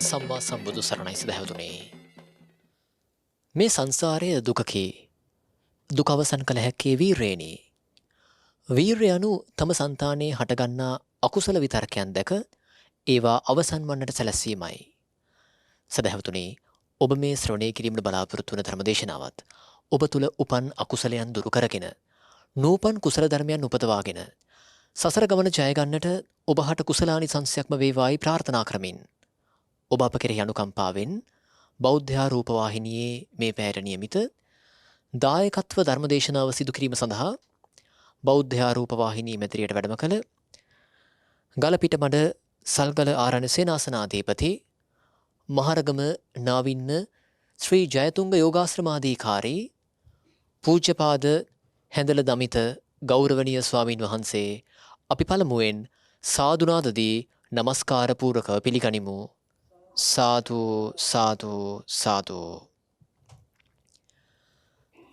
සම්මා සම්බුදු සරණයි සදහැවතුනේ. මේ සංසාරය දුකකි. දුක අවසන් කළ හැක්කේ වීරයෙනි. වීරය anu තම సంతානයේ හටගන්නා අකුසල විතර්කයන් දැක ඒවා අවසන් වන්නට සැලැස්වීමයි. සදහැවතුනේ, ඔබ මේ ශ්‍රවණය කිරීමට බලාපොරොත්තු වන ධර්මදේශනාවත් ඔබ තුල උපන් අකුසලයන් දුරු කරගෙන නූපන් කුසල ධර්මයන් උපදවාගෙන සසර ගමන ජය ගන්නට ඔබහට කුසලානිසංසයක්ම වේවායි ප්‍රාර්ථනා කරමින් ඔබ අප කෙරෙහි අනුකම්පාවෙන් බෞද්ධ රූප වාහිනියේ මේ පැයට නියමිත දායකත්ව ධර්මදේශනාව සිදු කිරීම සඳහා බෞද්ධ රූප වාහිනී මැදිරියට වැඩම කළ ගලපිටමඩ සල්ගල ආරණ්‍ය සේනාසනාධිපති මහරගම නාවින්න ශ්‍රී ජයතුංග යෝගාශ්‍රමාධිකාරී පූජ්‍යපාද හැඳල දමිත ගෞරවනීය ස්වාමින් වහන්සේ අපි පළමුවෙන් සාදුනාදදී නමස්කාර පූර්වකව පිළිගනිමු. සාදු සාදු සාදු.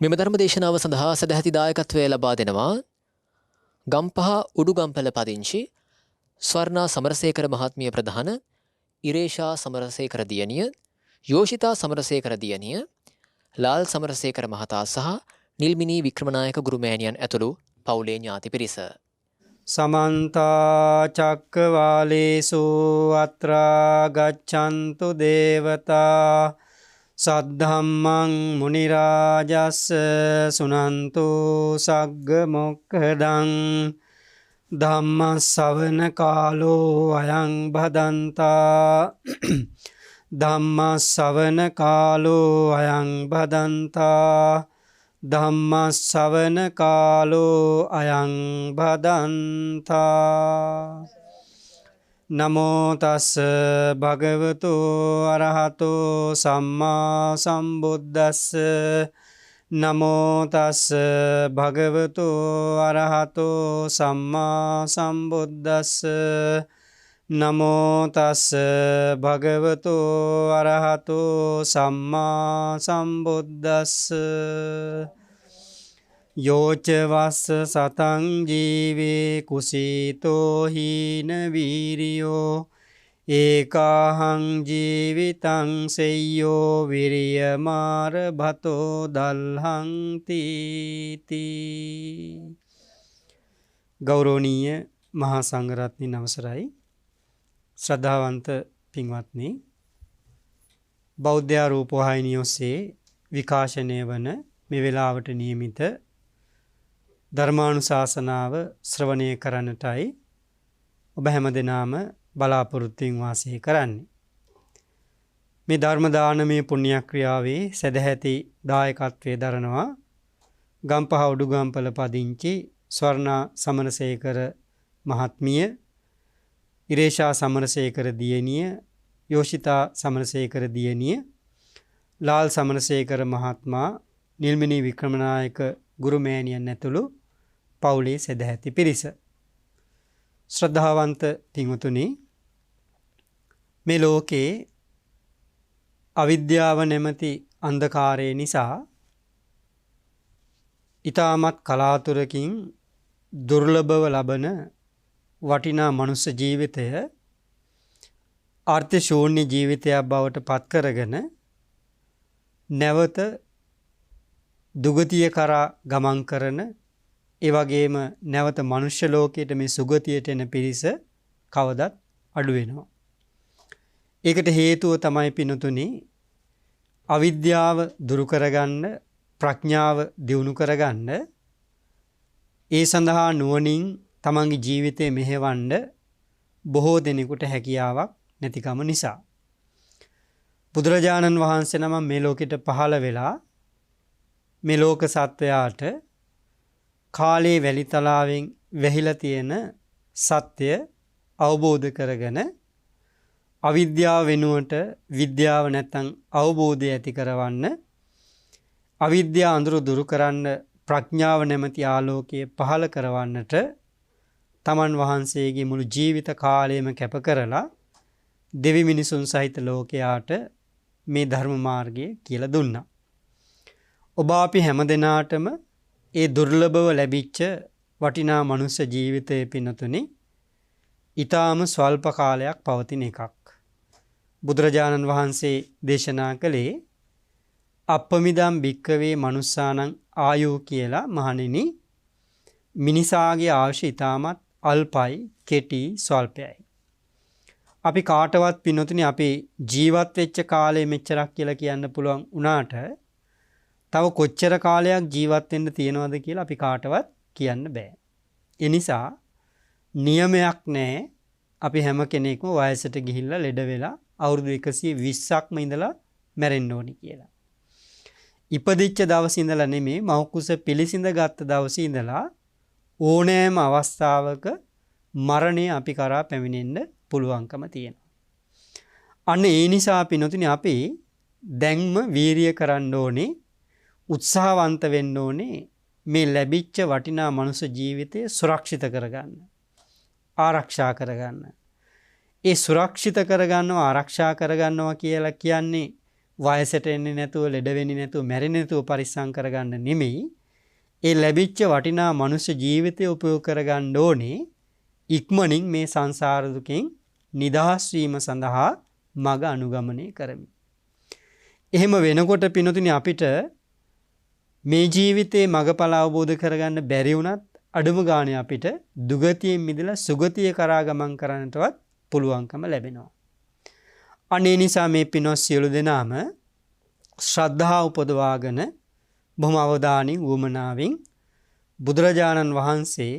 මෙම ධර්ම දේශනාව සඳහා සදැහැති දායකත්වය ලබා දෙනවා ගම්පහ උඩුගම්පල පදිංචි ස්වර්ණා සමරසේකර මහත්මිය ප්‍රධාන, ඉරේෂා සමරසේකර දියණිය, යෝෂිතා සමරසේකර දියණිය, ලාල් සමරසේකර මහතා සහ නිල්මිනී වික්‍රමනායක ගුරුමෑණියන් ඇතුළු පවුලේ ඥාති පිරිස. සමන්ත චක්කවාලේසු අත්‍රා ගච්ඡන්තු දේවතා සද්ධම්මං මුනි රාජස් සුනන්තු සග්ග මොක්ඛදං ධම්ම ශ්‍රවණ කාලෝ අයං භදන්තා ධම්ම ශ්‍රවණ කාලෝ අයං භදන්තා ධම්ම ශ්‍රවණ කාලෝ අයං භදන්තා. නමෝ තස් භගවතු අරහතෝ සම්මා සම්බුද්දස්ස. නමෝ තස් භගවතු අරහතෝ සම්මා සම්බුද්දස්ස. නමෝ තස් භගවතු අරහතෝ සම්මා සම්බුද්දස්ස. යෝච වස්ස සතං ජීවේ කුසීතෝ හීන වීරියෝ ඒකාහං ජීවිතං සෙය්‍යෝ විරියමාර භතෝ දල්හං තීති. ගෞරවනීය මහා සංඝරත්නයන් අවසරයි. ශ්‍රද්ධාවන්ත පින්වත්නි, බෞද්ධ රූප වාහිනිය ඔස්සේ විකාශනය වන මේ වෙලාවට නියමිත ධර්මානුශාසනාව ශ්‍රවණය කරන්නටයි ඔබ හැමදෙනාම බලාපොරොත්තුෙන් වාසය කරන්නේ. මේ ධර්ම දානමය පුණ්‍ය ක්‍රියාවේ සදැහැති දායකත්වයේ දරනවා ගම්පහ උඩුගම්පල පදිංචි ස්වර්ණා සමරසේකර මහත්මිය, ඉරේෂා සමරසේකර දියණිය, යෝෂිතා සමරසේකර දියණිය, ලාල් සමරසේකර මහත්මයා, නිල්මිනී වික්‍රමනායක ගුරුමෑණියන් ඇතුළු පවුලේ සදැහැති පිරිස. ශ්‍රද්ධාවන්ත පින්වතුනි, මේ ලෝකේ අවිද්‍යාව නැමැති අන්ධකාරය නිසා ඊටමත් කලාතුරකින් දුර්ලභව ලබන වටිනා මනුෂ්‍ය ජීවිතය අර්ථ ශූන්‍ය ජීවිතයක් බවට පත් කරගෙන නැවත දුගතිය කරා ගමන් කරන, ඒ වගේම නැවත මනුෂ්‍ය ලෝකයට මේ සුගතියට එන පිරිස කවදත් අඩු වෙනවා. ඒකට හේතුව තමයි පින්තුනි, අවිද්‍යාව දුරු කරගන්න, ප්‍රඥාව දියුණු කරගන්න, ඒ සඳහා නුවණින් තමන්ගේ ජීවිතය මෙහෙවන්න බොහෝ දෙනෙකුට හැකියාවක් නැතිකම නිසා. බුදුරජාණන් වහන්සේ නම මේ ලෝකෙට පහළ වෙලා මේ ලෝක සත්වයාට කාලේ වැලිතලාවෙන් වැහිලා තියෙන සත්‍ය අවබෝධ කරගෙන අවිද්‍යාව වෙනුවට විද්‍යාව නැත්නම් අවබෝධය ඇති කරවන්න, අවිද්‍යාව අඳුර දුරු කරන්න ප්‍රඥාව නැමැති ආලෝකය පහළ කරවන්නට තමන් වහන්සේගේ මුළු ජීවිත කාලයම කැප කරලා දෙවි මිනිසුන් සහිත ලෝකයාට මේ ධර්ම මාර්ගය කියලා දුන්නා. ඔබ අපි හැමදෙනාටම ඒ දුර්ලභව ලැබිච්ච වටිනා මනුෂ්‍ය ජීවිතයේ පිනතුනි ඊටාම ස්වල්ප කාලයක් පවතින එකක්. බුදුරජාණන් වහන්සේ දේශනා කළේ අප්පමිදම් භික්කවේ මනුස්සානං ආයෝ කියලා මහණෙනි මිනිසාගේ ආයුෂ ඉතාමත් අල්පයි, කෙටි, ස්වල්පයයි. අපි කාටවත් පින්නතුනි අපි ජීවත් වෙච්ච කාලය මෙච්චරක් කියලා කියන්න පුළුවන් වුණාට තව කොච්චර කාලයක් ජීවත් වෙන්න තියෙනවද කියලා අපි කාටවත් කියන්න බෑ. ඒ නිසා නියමයක් නැහැ. අපි හැම කෙනෙක්ම වයසට ගිහිල්ලා ලෙඩ වෙලා අවුරුදු 120ක්ම ඉඳලා මැරෙන්න ඕනි කියලා. ඉපදිච්ච දවසේ ඉඳලා නෙමෙයි මව් කුස පිළිසිඳ ගත්ත දවසේ ඉඳලා ඕනෑම අවස්ථාවක මරණය අපි කරා පැමිණෙන්න පුළුවන්කම තියෙනවා. අන්න ඒ නිසා පින්නතුනි අපි දැන්ම වීරිය කරන්න ඕනේ, උත්සාහවන්ත වෙන්න ඕනේ මේ ලැබිච්ච වටිනා මනුෂ්‍ය ජීවිතය සුරක්ෂිත කරගන්න, ආරක්ෂා කරගන්න. ඒ සුරක්ෂිත කරගන්නවා, ආරක්ෂා කරගන්නවා කියලා කියන්නේ වයසට එන්නේ නැතුව, ලෙඩ වෙන්නේ නැතුව, මැරෙන්නේ නැතුව පරිස්සම් කරගන්න නෙමෙයි. ඒ ලැබිච්ච වටිනා මනුෂ්‍ය ජීවිතය උපයෝග කරගන්න ඕනේ ඉක්මනින් මේ සංසාර දුකෙන් නිදහස් වීම සඳහා මඟ අනුගමනය කරමි. එහෙම වෙනකොට පින්නතුනි අපිට මේ ජීවිතේ මඟඵල අවබෝධ කරගන්න බැරි වුණත් අඩුම ගානේ අපිට දුගතියෙන් මිදලා සුගතිය කරා ගමන් කරන්නටවත් පුළුවන්කම ලැබෙනවා. අනේ නිසා මේ පින්වත් සියලු දෙනාම ශ්‍රද්ධාව උපදවාගෙන බොහොම අවධානයෙන් වුමනාවෙන් බුදුරජාණන් වහන්සේ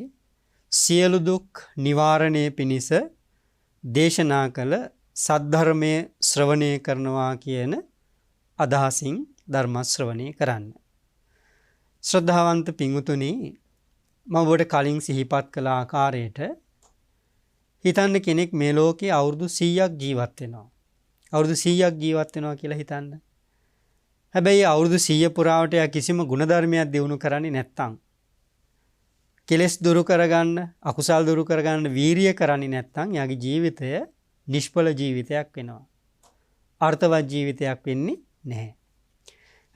සියලු දුක් නිවාරණය පිණිස දේශනා කළ සද්ධර්මයේ ශ්‍රවණය කරනවා කියන අදහසින් ධර්ම ශ්‍රවණය කරන්න. ශ්‍රද්ධාවන්ත පින්වතුනි, මම ඔබට කලින් සිහිපත් කළ ආකාරයට හිතන්න කෙනෙක් මේ ලෝකේ අවුරුදු 100ක් ජීවත් වෙනවා. අවුරුදු 100ක් ජීවත් වෙනවා කියලා හිතන්න. හැබැයි අවුරුදු 100 පුරාවට යා කිසිම ගුණධර්මයක් දියුණු කරන්නේ නැත්තම්, කෙලෙස් දුරු කරගන්න, අකුසල් දුරු කරගන්න වීරිය කරන්නේ නැත්තම් යාගේ ජීවිතය නිෂ්ඵල ජීවිතයක් වෙනවා. අර්ථවත් ජීවිතයක් වෙන්නේ නැහැ.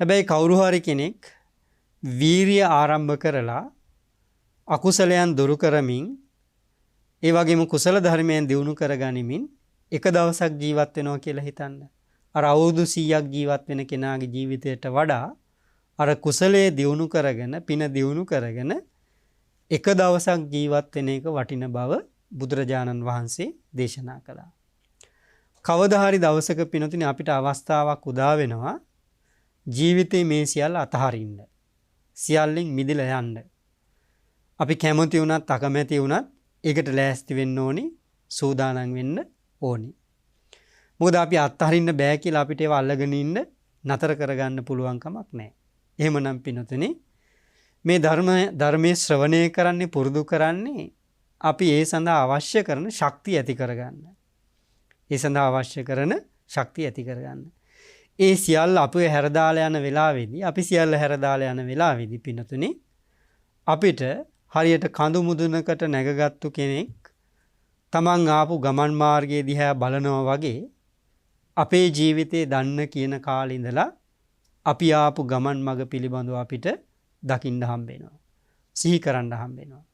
හැබැයි කවුරු හරි කෙනෙක් වීරිය ආරම්භ කරලා අකුසලයන් දුරු කරමින් ඒ වගේම කුසල ධර්මයන් දියුණු කරගනිමින් එක දවසක් ජීවත් වෙනවා කියලා හිතන්න. අර අවුරුදු 100ක් ජීවත් වෙන කෙනාගේ ජීවිතයට වඩා අර කුසලයේ දියුණු කරගෙන, පින දියුණු කරගෙන එක දවසක් ජීවත් වෙන එක වටින බව බුදුරජාණන් වහන්සේ දේශනා කළා. කවදා හරි දවසක පිනතුනි අපිට අවස්ථාවක් උදා වෙනවා ජීවිතේ මේ සියල්ල අතහරින්න, සියල්ලෙන් මිදලා යන්න. අපි කැමති වුණත් අකමැති වුණත් ඒකට ලෑස්ති වෙන්න ඕනි, සූදානම් වෙන්න ඕනි. මොකද අපි අත්හරින්න බෑ කියලා අපිට ඒව අල්ලගෙන ඉන්න, නතර කරගන්න පුළුවන් කමක් නැහැ. එහෙමනම් පිනතුනි මේ ධර්මයේ ශ්‍රවණය කරන්නේ, පුරුදු කරන්නේ අපි ඒ සඳහා අවශ්‍ය කරන ශක්තිය ඇති කරගන්න. ඒ සඳහා අවශ්‍ය කරන ශක්තිය ඇති කරගන්න. ඒ සියල්ල අපේ හැරදාලා යන වෙලාවේදී, අපි සියල්ල හැරදාලා යන වෙලාවේදී පිනතුනි අපිට හරියට කඳු මුදුනකට නැගගත්තු කෙනෙක් තමන් ආපු ගමන් මාර්ගයේ දිහා බලනවා වගේ අපේ ජීවිතේ දන්න කියන කාලේ ඉඳලා අපි ආපු ගමන් මඟ පිළිබඳව අපිට දකින්න හම්බ වෙනවා. සිහි කරන්න හම්බ වෙනවා.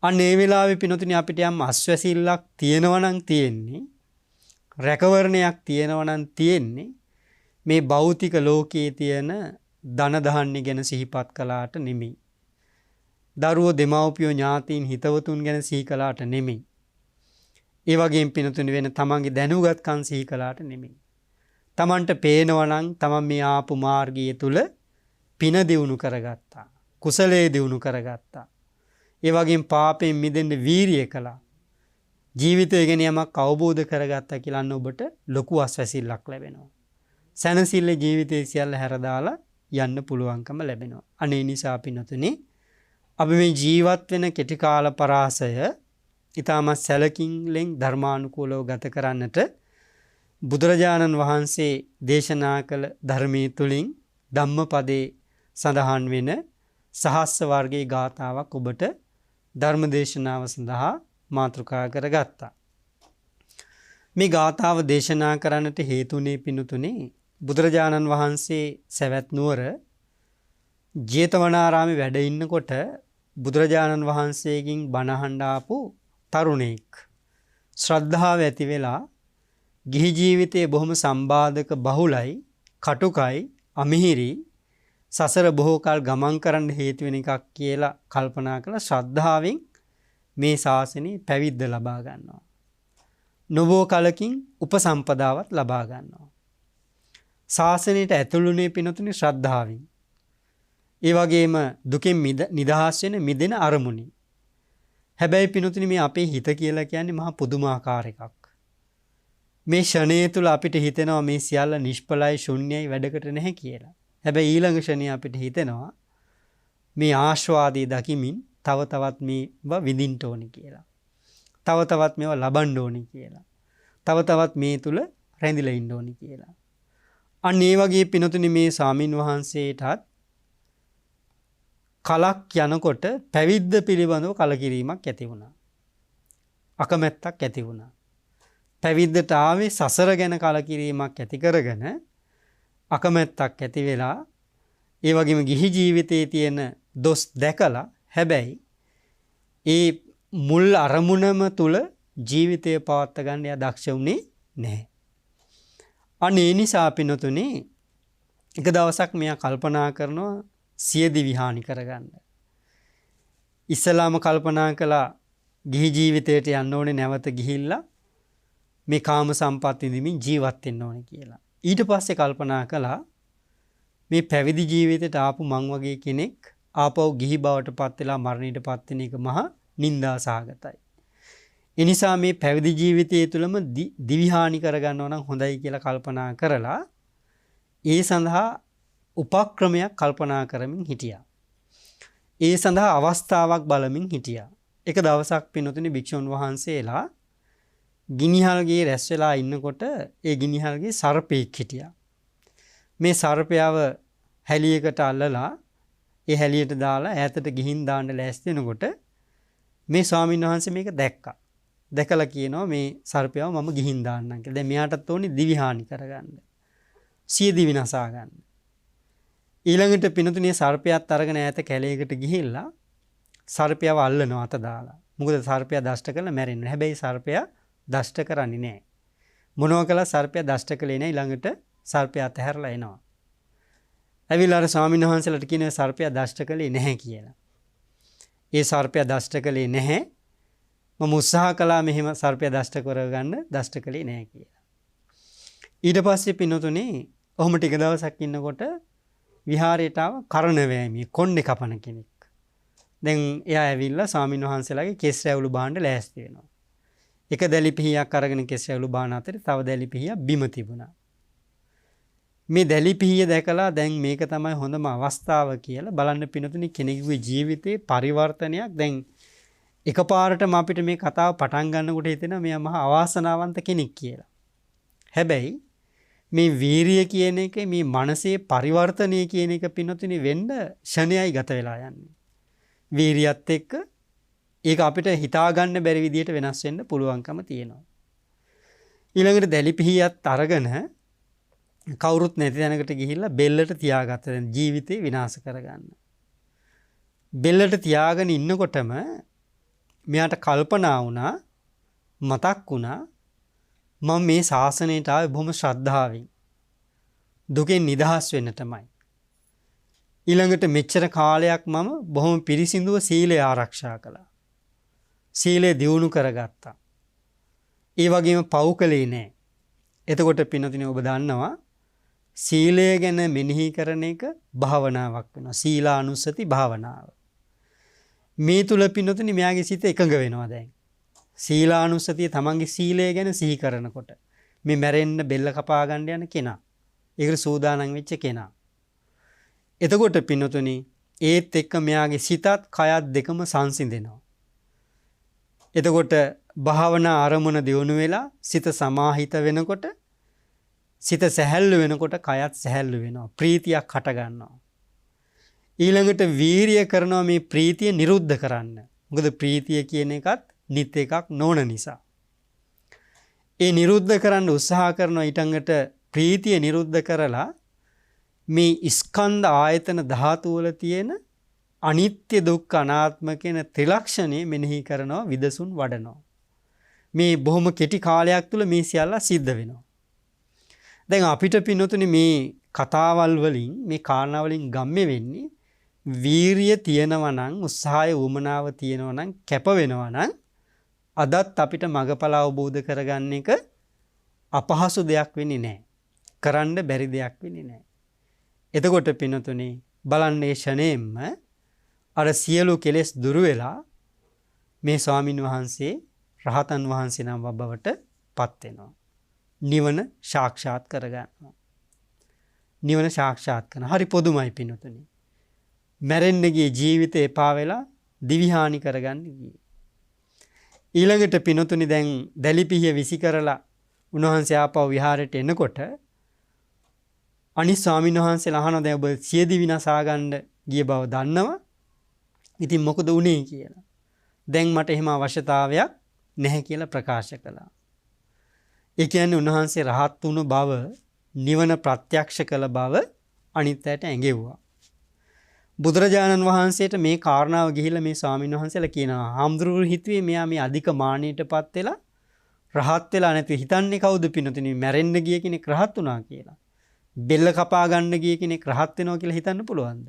අන්න ඒ වෙලාවේ පිනතුනි අපිට යම් අස්වැසිල්ලක් තියෙනවා නම් තියෙන්නේ, රැකවරණයක් තියෙනවා නම් තියෙන්නේ මේ භෞතික ලෝකයේ තියෙන ධන ධාන්‍ය ගැන සිහිපත් කළාට නෙමෙයි. දරුවෝ, දෙමව්පියෝ, ඥාතීන්, හිතවතුන් ගැන සිහි කළාට නෙමෙයි. ඒ වගේම පිනතුනි වෙන තමන්ගේ දැනුගත්කම් සිහි කළාට නෙමෙයි. තමන්ට පේනවා නම් තමන් මේ ආපු මාර්ගය තුල පින දියුණු කරගත්තා, කුසලයේ දියුණු කරගත්තා. ඒ වගේම පාපයෙන් මිදෙන්න වීරිය කළා. ජීවිතය ගැන යමක් අවබෝධ කරගත්තා කියලා අන්න ඔබට ලොකු අස්වැසිල්ලක් ලැබෙනවා. සැනසille ජීවිතයේ සියල්ල හැරදාලා යන්න පුළුවන්කම ලැබෙනවා. අනේ නිසා පිනතුනි අපි මේ ජීවත් වෙන කෙටි කාල පරාසය ඊටමත් සැලකින්ලෙන් ධර්මානුකූලව ගත කරන්නට බුදුරජාණන් වහන්සේ දේශනා කළ ධර්මයේ තුලින් ධම්මපදේ සඳහන් වෙන සහස්ස වර්ගයේ ගාථාවක් ඔබට ධර්ම දේශනාව සඳහා මාතෘකා කරගත්තා. මේ ගාථාව දේශනා කරන්නට හේතුනේ පිණුතුනේ බුදුරජාණන් වහන්සේ සවැත් නුවර ජේතවනාරාමේ වැඩ ඉන්නකොට බුදුරජාණන් වහන්සේගෙන් බණ අහන්න ආපු තරුණෙක් ශ්‍රද්ධාව ඇති වෙලා ගිහි ජීවිතයේ බොහොම සම්බාධක බහුලයි, කටුකයි, අමිහිරි, සසර බොහෝ කල් ගමන් කරන්න හේතු වෙන එකක් කියලා කල්පනා කළා ශ්‍රද්ධාවෙන් මේ ශාසනය පැවිද්ද ලබා ගන්නවා. නොබෝ කලකින් උපසම්පදාවත් ලබා ගන්නවා. ශාසනයට ඇතුළුනේ පිනතුනේ ශ්‍රද්ධාවෙන්. ඒ වගේම දුකෙන් නිදහස් වෙන මිදෙන අරමුණින්. හැබැයි පිනතුනේ මේ අපේ හිත කියලා කියන්නේ මහා පුදුමාකාර එකක්. මේ ෂණය තුල අපිට හිතෙනවා මේ සියල්ල නිෂ්ඵලයි, ශුන්‍යයි, වැඩකට නැහැ කියලා. හැබැයි ඊළඟ ෂණේ අපිට හිතෙනවා මේ ආස්වාදී දකිමින් තව තවත් මේවා විඳින්න ඕනේ කියලා. තව තවත් මේවා ලබන්න ඕනේ කියලා. තව තවත් මේ තුල රැඳිලා ඉන්න ඕනේ කියලා. අන්න ඒ වගේ පිනතුනේ මේ ස්වාමින් වහන්සේටත් කලක් යනකොට පැවිද්ද පිළිබඳව කලකිරීමක් ඇති වුණා. අකමැත්තක් ඇති වුණා. පැවිද්දට ආවේ සසර ගැන කලකිරීමක් ඇති කරගෙන අකමැත්තක් ඇති වෙලා ඒ වගේම ගිහි ජීවිතයේ තියෙන දොස් දැකලා හැබැයි ඒ මුල් අරමුණම තුල ජීවිතය පවත්වා ගන්න යා දක්ෂ වුණේ නැහැ. අනේ නිසා පිනතුනේ එක දවසක් මෙයා කල්පනා කරනවා සියදිවි හානි කරගන්න. ඉස්සලාම කල්පනා කළා ගිහි ජීවිතයට යන්න ඕනේ නැවත ගිහිල්ලා මේ කාම සම්පත් විඳින්මින් ජීවත් වෙන්න ඕනේ කියලා. ඊට පස්සේ කල්පනා කළා මේ පැවිදි ජීවිතයට ආපු මං වගේ කෙනෙක් ආපහු ගිහි බවට පත් වෙලා මරණයට පත් වෙන එක මහා නිന്ദා සහගතයි. ඒ නිසා මේ පැවිදි ජීවිතය තුළම දිවි හානි කරගන්නවා නම් හොඳයි කියලා කල්පනා කරලා ඒ සඳහා උපක්‍රමයක් කල්පනා කරමින් හිටියා. ඒ සඳහා අවස්ථාවක් බලමින් හිටියා. එක දවසක් පින්වතුනි භික්ෂුන් වහන්සේලා ගිනිහල්ගේ රැස් වෙලා ඉන්නකොට ඒ ගිනිහල්ගේ සර්පෙක් හිටියා. මේ සර්පයාව හැලියකට අල්ලලා ඒ හැලියට දාලා ඈතට ගිහින් දාන්න ලෑස්ති වෙනකොට මේ ස්වාමීන් වහන්සේ මේක දැක්කා. දැකලා කියනවා මේ සර්පයාව මම ගිහින් දාන්නම් කියලා. දැන් මෙයාටත් ඕනේ දිවි හානි කරගන්න. සිය දිවි නසා ගන්න. ඊළඟට පිනතුනේ සර්පයාත් අරගෙන ඈත කැලේකට ගිහිල්ලා සර්පයාව අල්ලනවා අත දාලා. මොකද සර්පයා දෂ්ට කරලා මැරෙන්නේ. හැබැයි සර්පයා දෂ්ට කරන්නේ නැහැ. මොනවා කළා සර්පයා දෂ්ට කළේ නැහැ. ඊළඟට සර්පයා අතහැරලා එනවා. ඇවිල්ලා අර ස්වාමීන් වහන්සේලාට කියනවා සර්පයා දෂ්ට කළේ නැහැ කියලා. ඒ සර්පයා දෂ්ට කළේ නැහැ. මම උත්සාහ කළා මෙහෙම සර්පයා දෂ්ට කරගන්න දෂ්ට කළේ නැහැ කියලා. ඊට පස්සේ පින්නතුනේ ඔහොම ටික දවසක් ඉන්නකොට විහාරයට ආව කරණවැමි කොණ්ඩේ කපන කෙනෙක්. දැන් එයා ඇවිල්ලා ස්වාමීන් වහන්සේලාගේ කෙස් රැවුළු බාන්න ලෑස්ති වෙනවා. එක දැලි පිහියක් අරගෙන කෙස් රැවුළු බාන අතරේ තව දැලි පිහියක් බිම තිබුණා. මේ දැලි පිහිය දැකලා දැන් මේක තමයි හොඳම අවස්ථාව කියලා බලන්න පිනතුනේ කෙනෙකුගේ ජීවිතේ පරිවර්තනයක් දැන් එකපාරටම අපිට මේ කතාව පටන් ගන්නකොට හිතෙනවා මෙයා මහා අවාසනාවන්ත කෙනෙක් කියලා. හැබැයි මේ වීරිය කියන එක මේ මනසේ පරිවර්තනය කියන එක පිනතුනේ වෙන්න ෂණයයි ගත වෙලා යන්නේ. වීරියත් එක්ක ඒක අපිට හිතා ගන්න බැරි විදියට වෙනස් වෙන්න පුළුවන්කම තියෙනවා. ඊළඟට දැලි පිහියත් අරගෙන කවුරුත් නැති තැනකට ගිහිල්ලා බෙල්ලට තියාගත්ත දැන් ජීවිතේ විනාශ කරගන්න. බෙල්ලට තියාගෙන ඉන්නකොටම මෙයාට කල්පනා වුණා මතක් වුණා මම මේ ශාසනයට ආවේ බොහොම ශ්‍රද්ධාවෙන් දුකෙන් නිදහස් වෙන්න තමයි. ඊළඟට මෙච්චර කාලයක් මම බොහොම පිරිසිදුව සීලය ආරක්ෂා කළා. සීලය දියුණු කරගත්තා. ඒ වගේම පව් කළේ නැහැ. එතකොට පින්නතුනේ ඔබ දන්නවා සීලය ගැන මෙනෙහි කරන එක භාවනාවක් වෙනවා. සීලානුස්සති භාවනාව. මේ තුල පින්නතුනේ මෙයාගේ සිත එකඟ වෙනවා දැන්. සීලානුස්සතිය තමන්ගේ සීලය ගැන සිහි කරනකොට මේ මැරෙන්න බෙල්ල කපා ගන්න යන කෙනා. ඒකට සූදානම් වෙච්ච කෙනා. එතකොට පින්නතුනේ ඒත් එක්ක මෙයාගේ සිතත් කයත් දෙකම සංසිඳෙනවා. එතකොට භාවනා ආරමුණ දියුණු වෙලා සිත සමාහිත වෙනකොට සිත සැහැල්ලු වෙනකොට කයත් සැහැල්ලු වෙනවා. ප්‍රීතියක් හට ගන්නවා. ඊළඟට වීරිය කරනවා මේ ප්‍රීතිය නිරුද්ධ කරන්න. මොකද ප්‍රීතිය කියන එකත් නිත් එකක් නොවන නිසා. ඒ නිරුද්ධ කරන්න උත්සාහ කරනවා ඊටඟට ප්‍රීතිය නිරුද්ධ කරලා මේ ස්කන්ධ ආයතන ධාතු වල තියෙන අනිත්‍ය දුක්ඛ අනාත්ම කියන ත්‍රිලක්ෂණය මෙනෙහි කරනවා විදසුන් වඩනවා. මේ බොහොම කෙටි කාලයක් තුළ මේ සියල්ල සිද්ධ වෙනවා. දැන් අපිට පින්නතුනේ මේ කතාවල් වලින් මේ කාරණා වලින් ගම්මේ වෙන්නේ වීරිය තියෙනවා නම් උත්සාහය උමනාව තියෙනවා නම් කැප වෙනවා නම් අදත් අපිට මගඵල අවබෝධ කරගන්න එක අපහසු දෙයක් වෙන්නේ නැහැ. කරන්න බැරි දෙයක් වෙන්නේ නැහැ. එතකොට පින්නතුනේ බලන්නේ ෂණයෙන්ම අර සියලු කෙලෙස් දුරු වෙලා මේ ස්වාමින් වහන්සේ රහතන් වහන්සේ නම බවට පත් වෙනවා. නිවන සාක්ෂාත් කරගන්නවා. නිවන සාක්ෂාත් කරන හරි පොදුමයි පින්නතුනේ. මැරෙන්න ගිය ජීවිතේ එපා වෙලා දිවිහානි කරගන්න ගියේ. ඊළඟට පින්නතුනේ දැන් දැලිපිහිය විසි කරලා උන්වහන්සේ ආපහු විහාරයට එනකොට අනිත් ස්වාමීන් වහන්සේලා අහනවා දැන් ඔබ සියදිවි නසා ගන්න ගිය බව දන්නවා. ඉතින් මොකද වුනේ කියලා. දැන් මට එහෙම අවශ්‍යතාවයක් නැහැ කියලා ප්‍රකාශ කළා. ඒ කියන්නේ උන්වහන්සේ රහත් වුණු බව, නිවන ප්‍රත්‍යක්ෂ කළ බව අනිත් අයට ඇඟෙව්වා. බුදුරජාණන් වහන්සේට මේ කාරණාව ගිහිල්ලා මේ ස්වාමීන් වහන්සේලා කියනවා හාමුදුරුවෝ හිතුවේ මෙයා මේ අධික මානෙටපත් වෙලා රහත් වෙලා නැති හිතන්නේ කවුද පින්නතුනි මැරෙන්න ගිය කෙනෙක් රහත් වුණා කියලා. බෙල්ල කපා ගන්න ගිය කෙනෙක් රහත් වෙනවා කියලා හිතන්න පුළුවන්ද?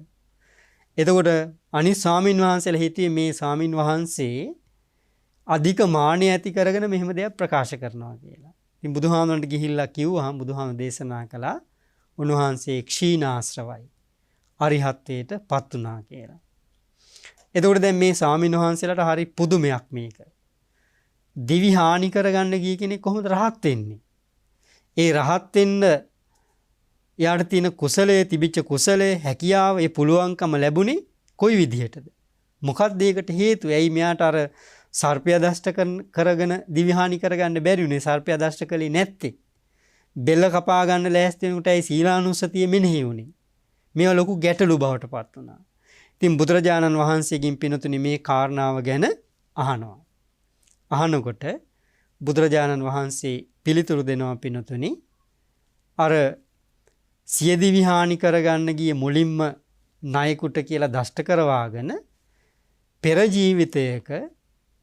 එතකොට අනිත් ස්වාමීන් වහන්සේලා හිතුවේ මේ ස්වාමීන් වහන්සේ අධික මානෙ ඇති කරගෙන මෙහෙම දෙයක් ප්‍රකාශ කරනවා කියලා. ඉතින් බුදුහාමුදුරන්ට ගිහිල්ලා කිව්වහම බුදුහාමුදුර දේශනා කළා උන්වහන්සේ ක්ෂීණාශ්‍රවයි. අරිහත්ත්වයට පත් වුණා කියලා. එතකොට දැන් මේ ස්වාමීන් වහන්සේලාට හරි පුදුමයක් මේක. දිවි හානි කරගන්න ගිය කෙනෙක් කොහොමද රහත් වෙන්නේ? ඒ රහත් වෙන්න යාට තියෙන කුසලයේ තිබිච්ච කුසලයේ හැකියාව ඒ පුළුවන්කම ලැබුණේ කොයි විදිහටද? මොකක්ද ඒකට හේතුව? ඇයි මෙයාට අර සර්පය දෂ්ට කරගෙන දිවි හානි කරගන්න බැරි වුණේ? සර්පය දෂ්ට කළේ නැත්තේ. බෙල්ල කපා ගන්න ලෑස්ති වෙනකොටයි සීලානුස්සතිය මෙනෙහි වුණේ. මේවා ලොකු ගැටලු බවට පත් වුණා. ඉතින් බුදුරජාණන් වහන්සේගෙන් පිනතුනි මේ කාරණාව ගැන අහනවා. අහනකොට බුදුරජාණන් වහන්සේ පිළිතුරු දෙනවා පිනතුනි අර සියදිවි හානි කරගන්න ගිය මුලින්ම ණයෙකුට කියලා දෂ්ට කරවාගෙන පෙර ජීවිතයක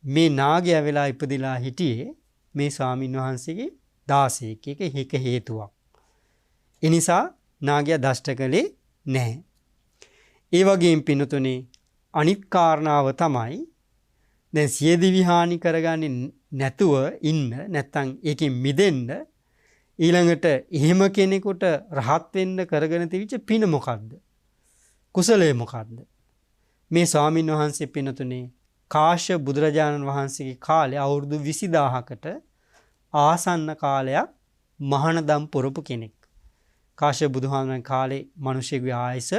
මේ නාගයා වෙලා ඉපදිලා හිටියේ මේ ස්වාමින් වහන්සේගේ 16 එක හේතුවක්. ඒ නිසා නාගයා දෂ්ට කළේ නැහැ. ඒ වගේම පින්නතුනේ අනිත් කාරණාව තමයි දැන් සියදිවි හානි කරගන්නේ නැතුව ඉන්න නැත්තම් ඒකෙන් මිදෙන්න ඊළඟට එහෙම කෙනෙකුට රහත් වෙන්න කරගෙන තිබිච්ච පින මොකද්ද? කුසලය මොකද්ද? මේ ස්වාමින් වහන්සේ පින්නතුනේ කාශ්‍යප බුදුරජාණන් වහන්සේගේ කාලේ අවුරුදු 20000කට ආසන්න කාලයක් මහානදම් පුරපු කෙනෙක්. කාශ්‍යප බුදුහාමරන් කාලේ මිනිසෙකුගේ ආයස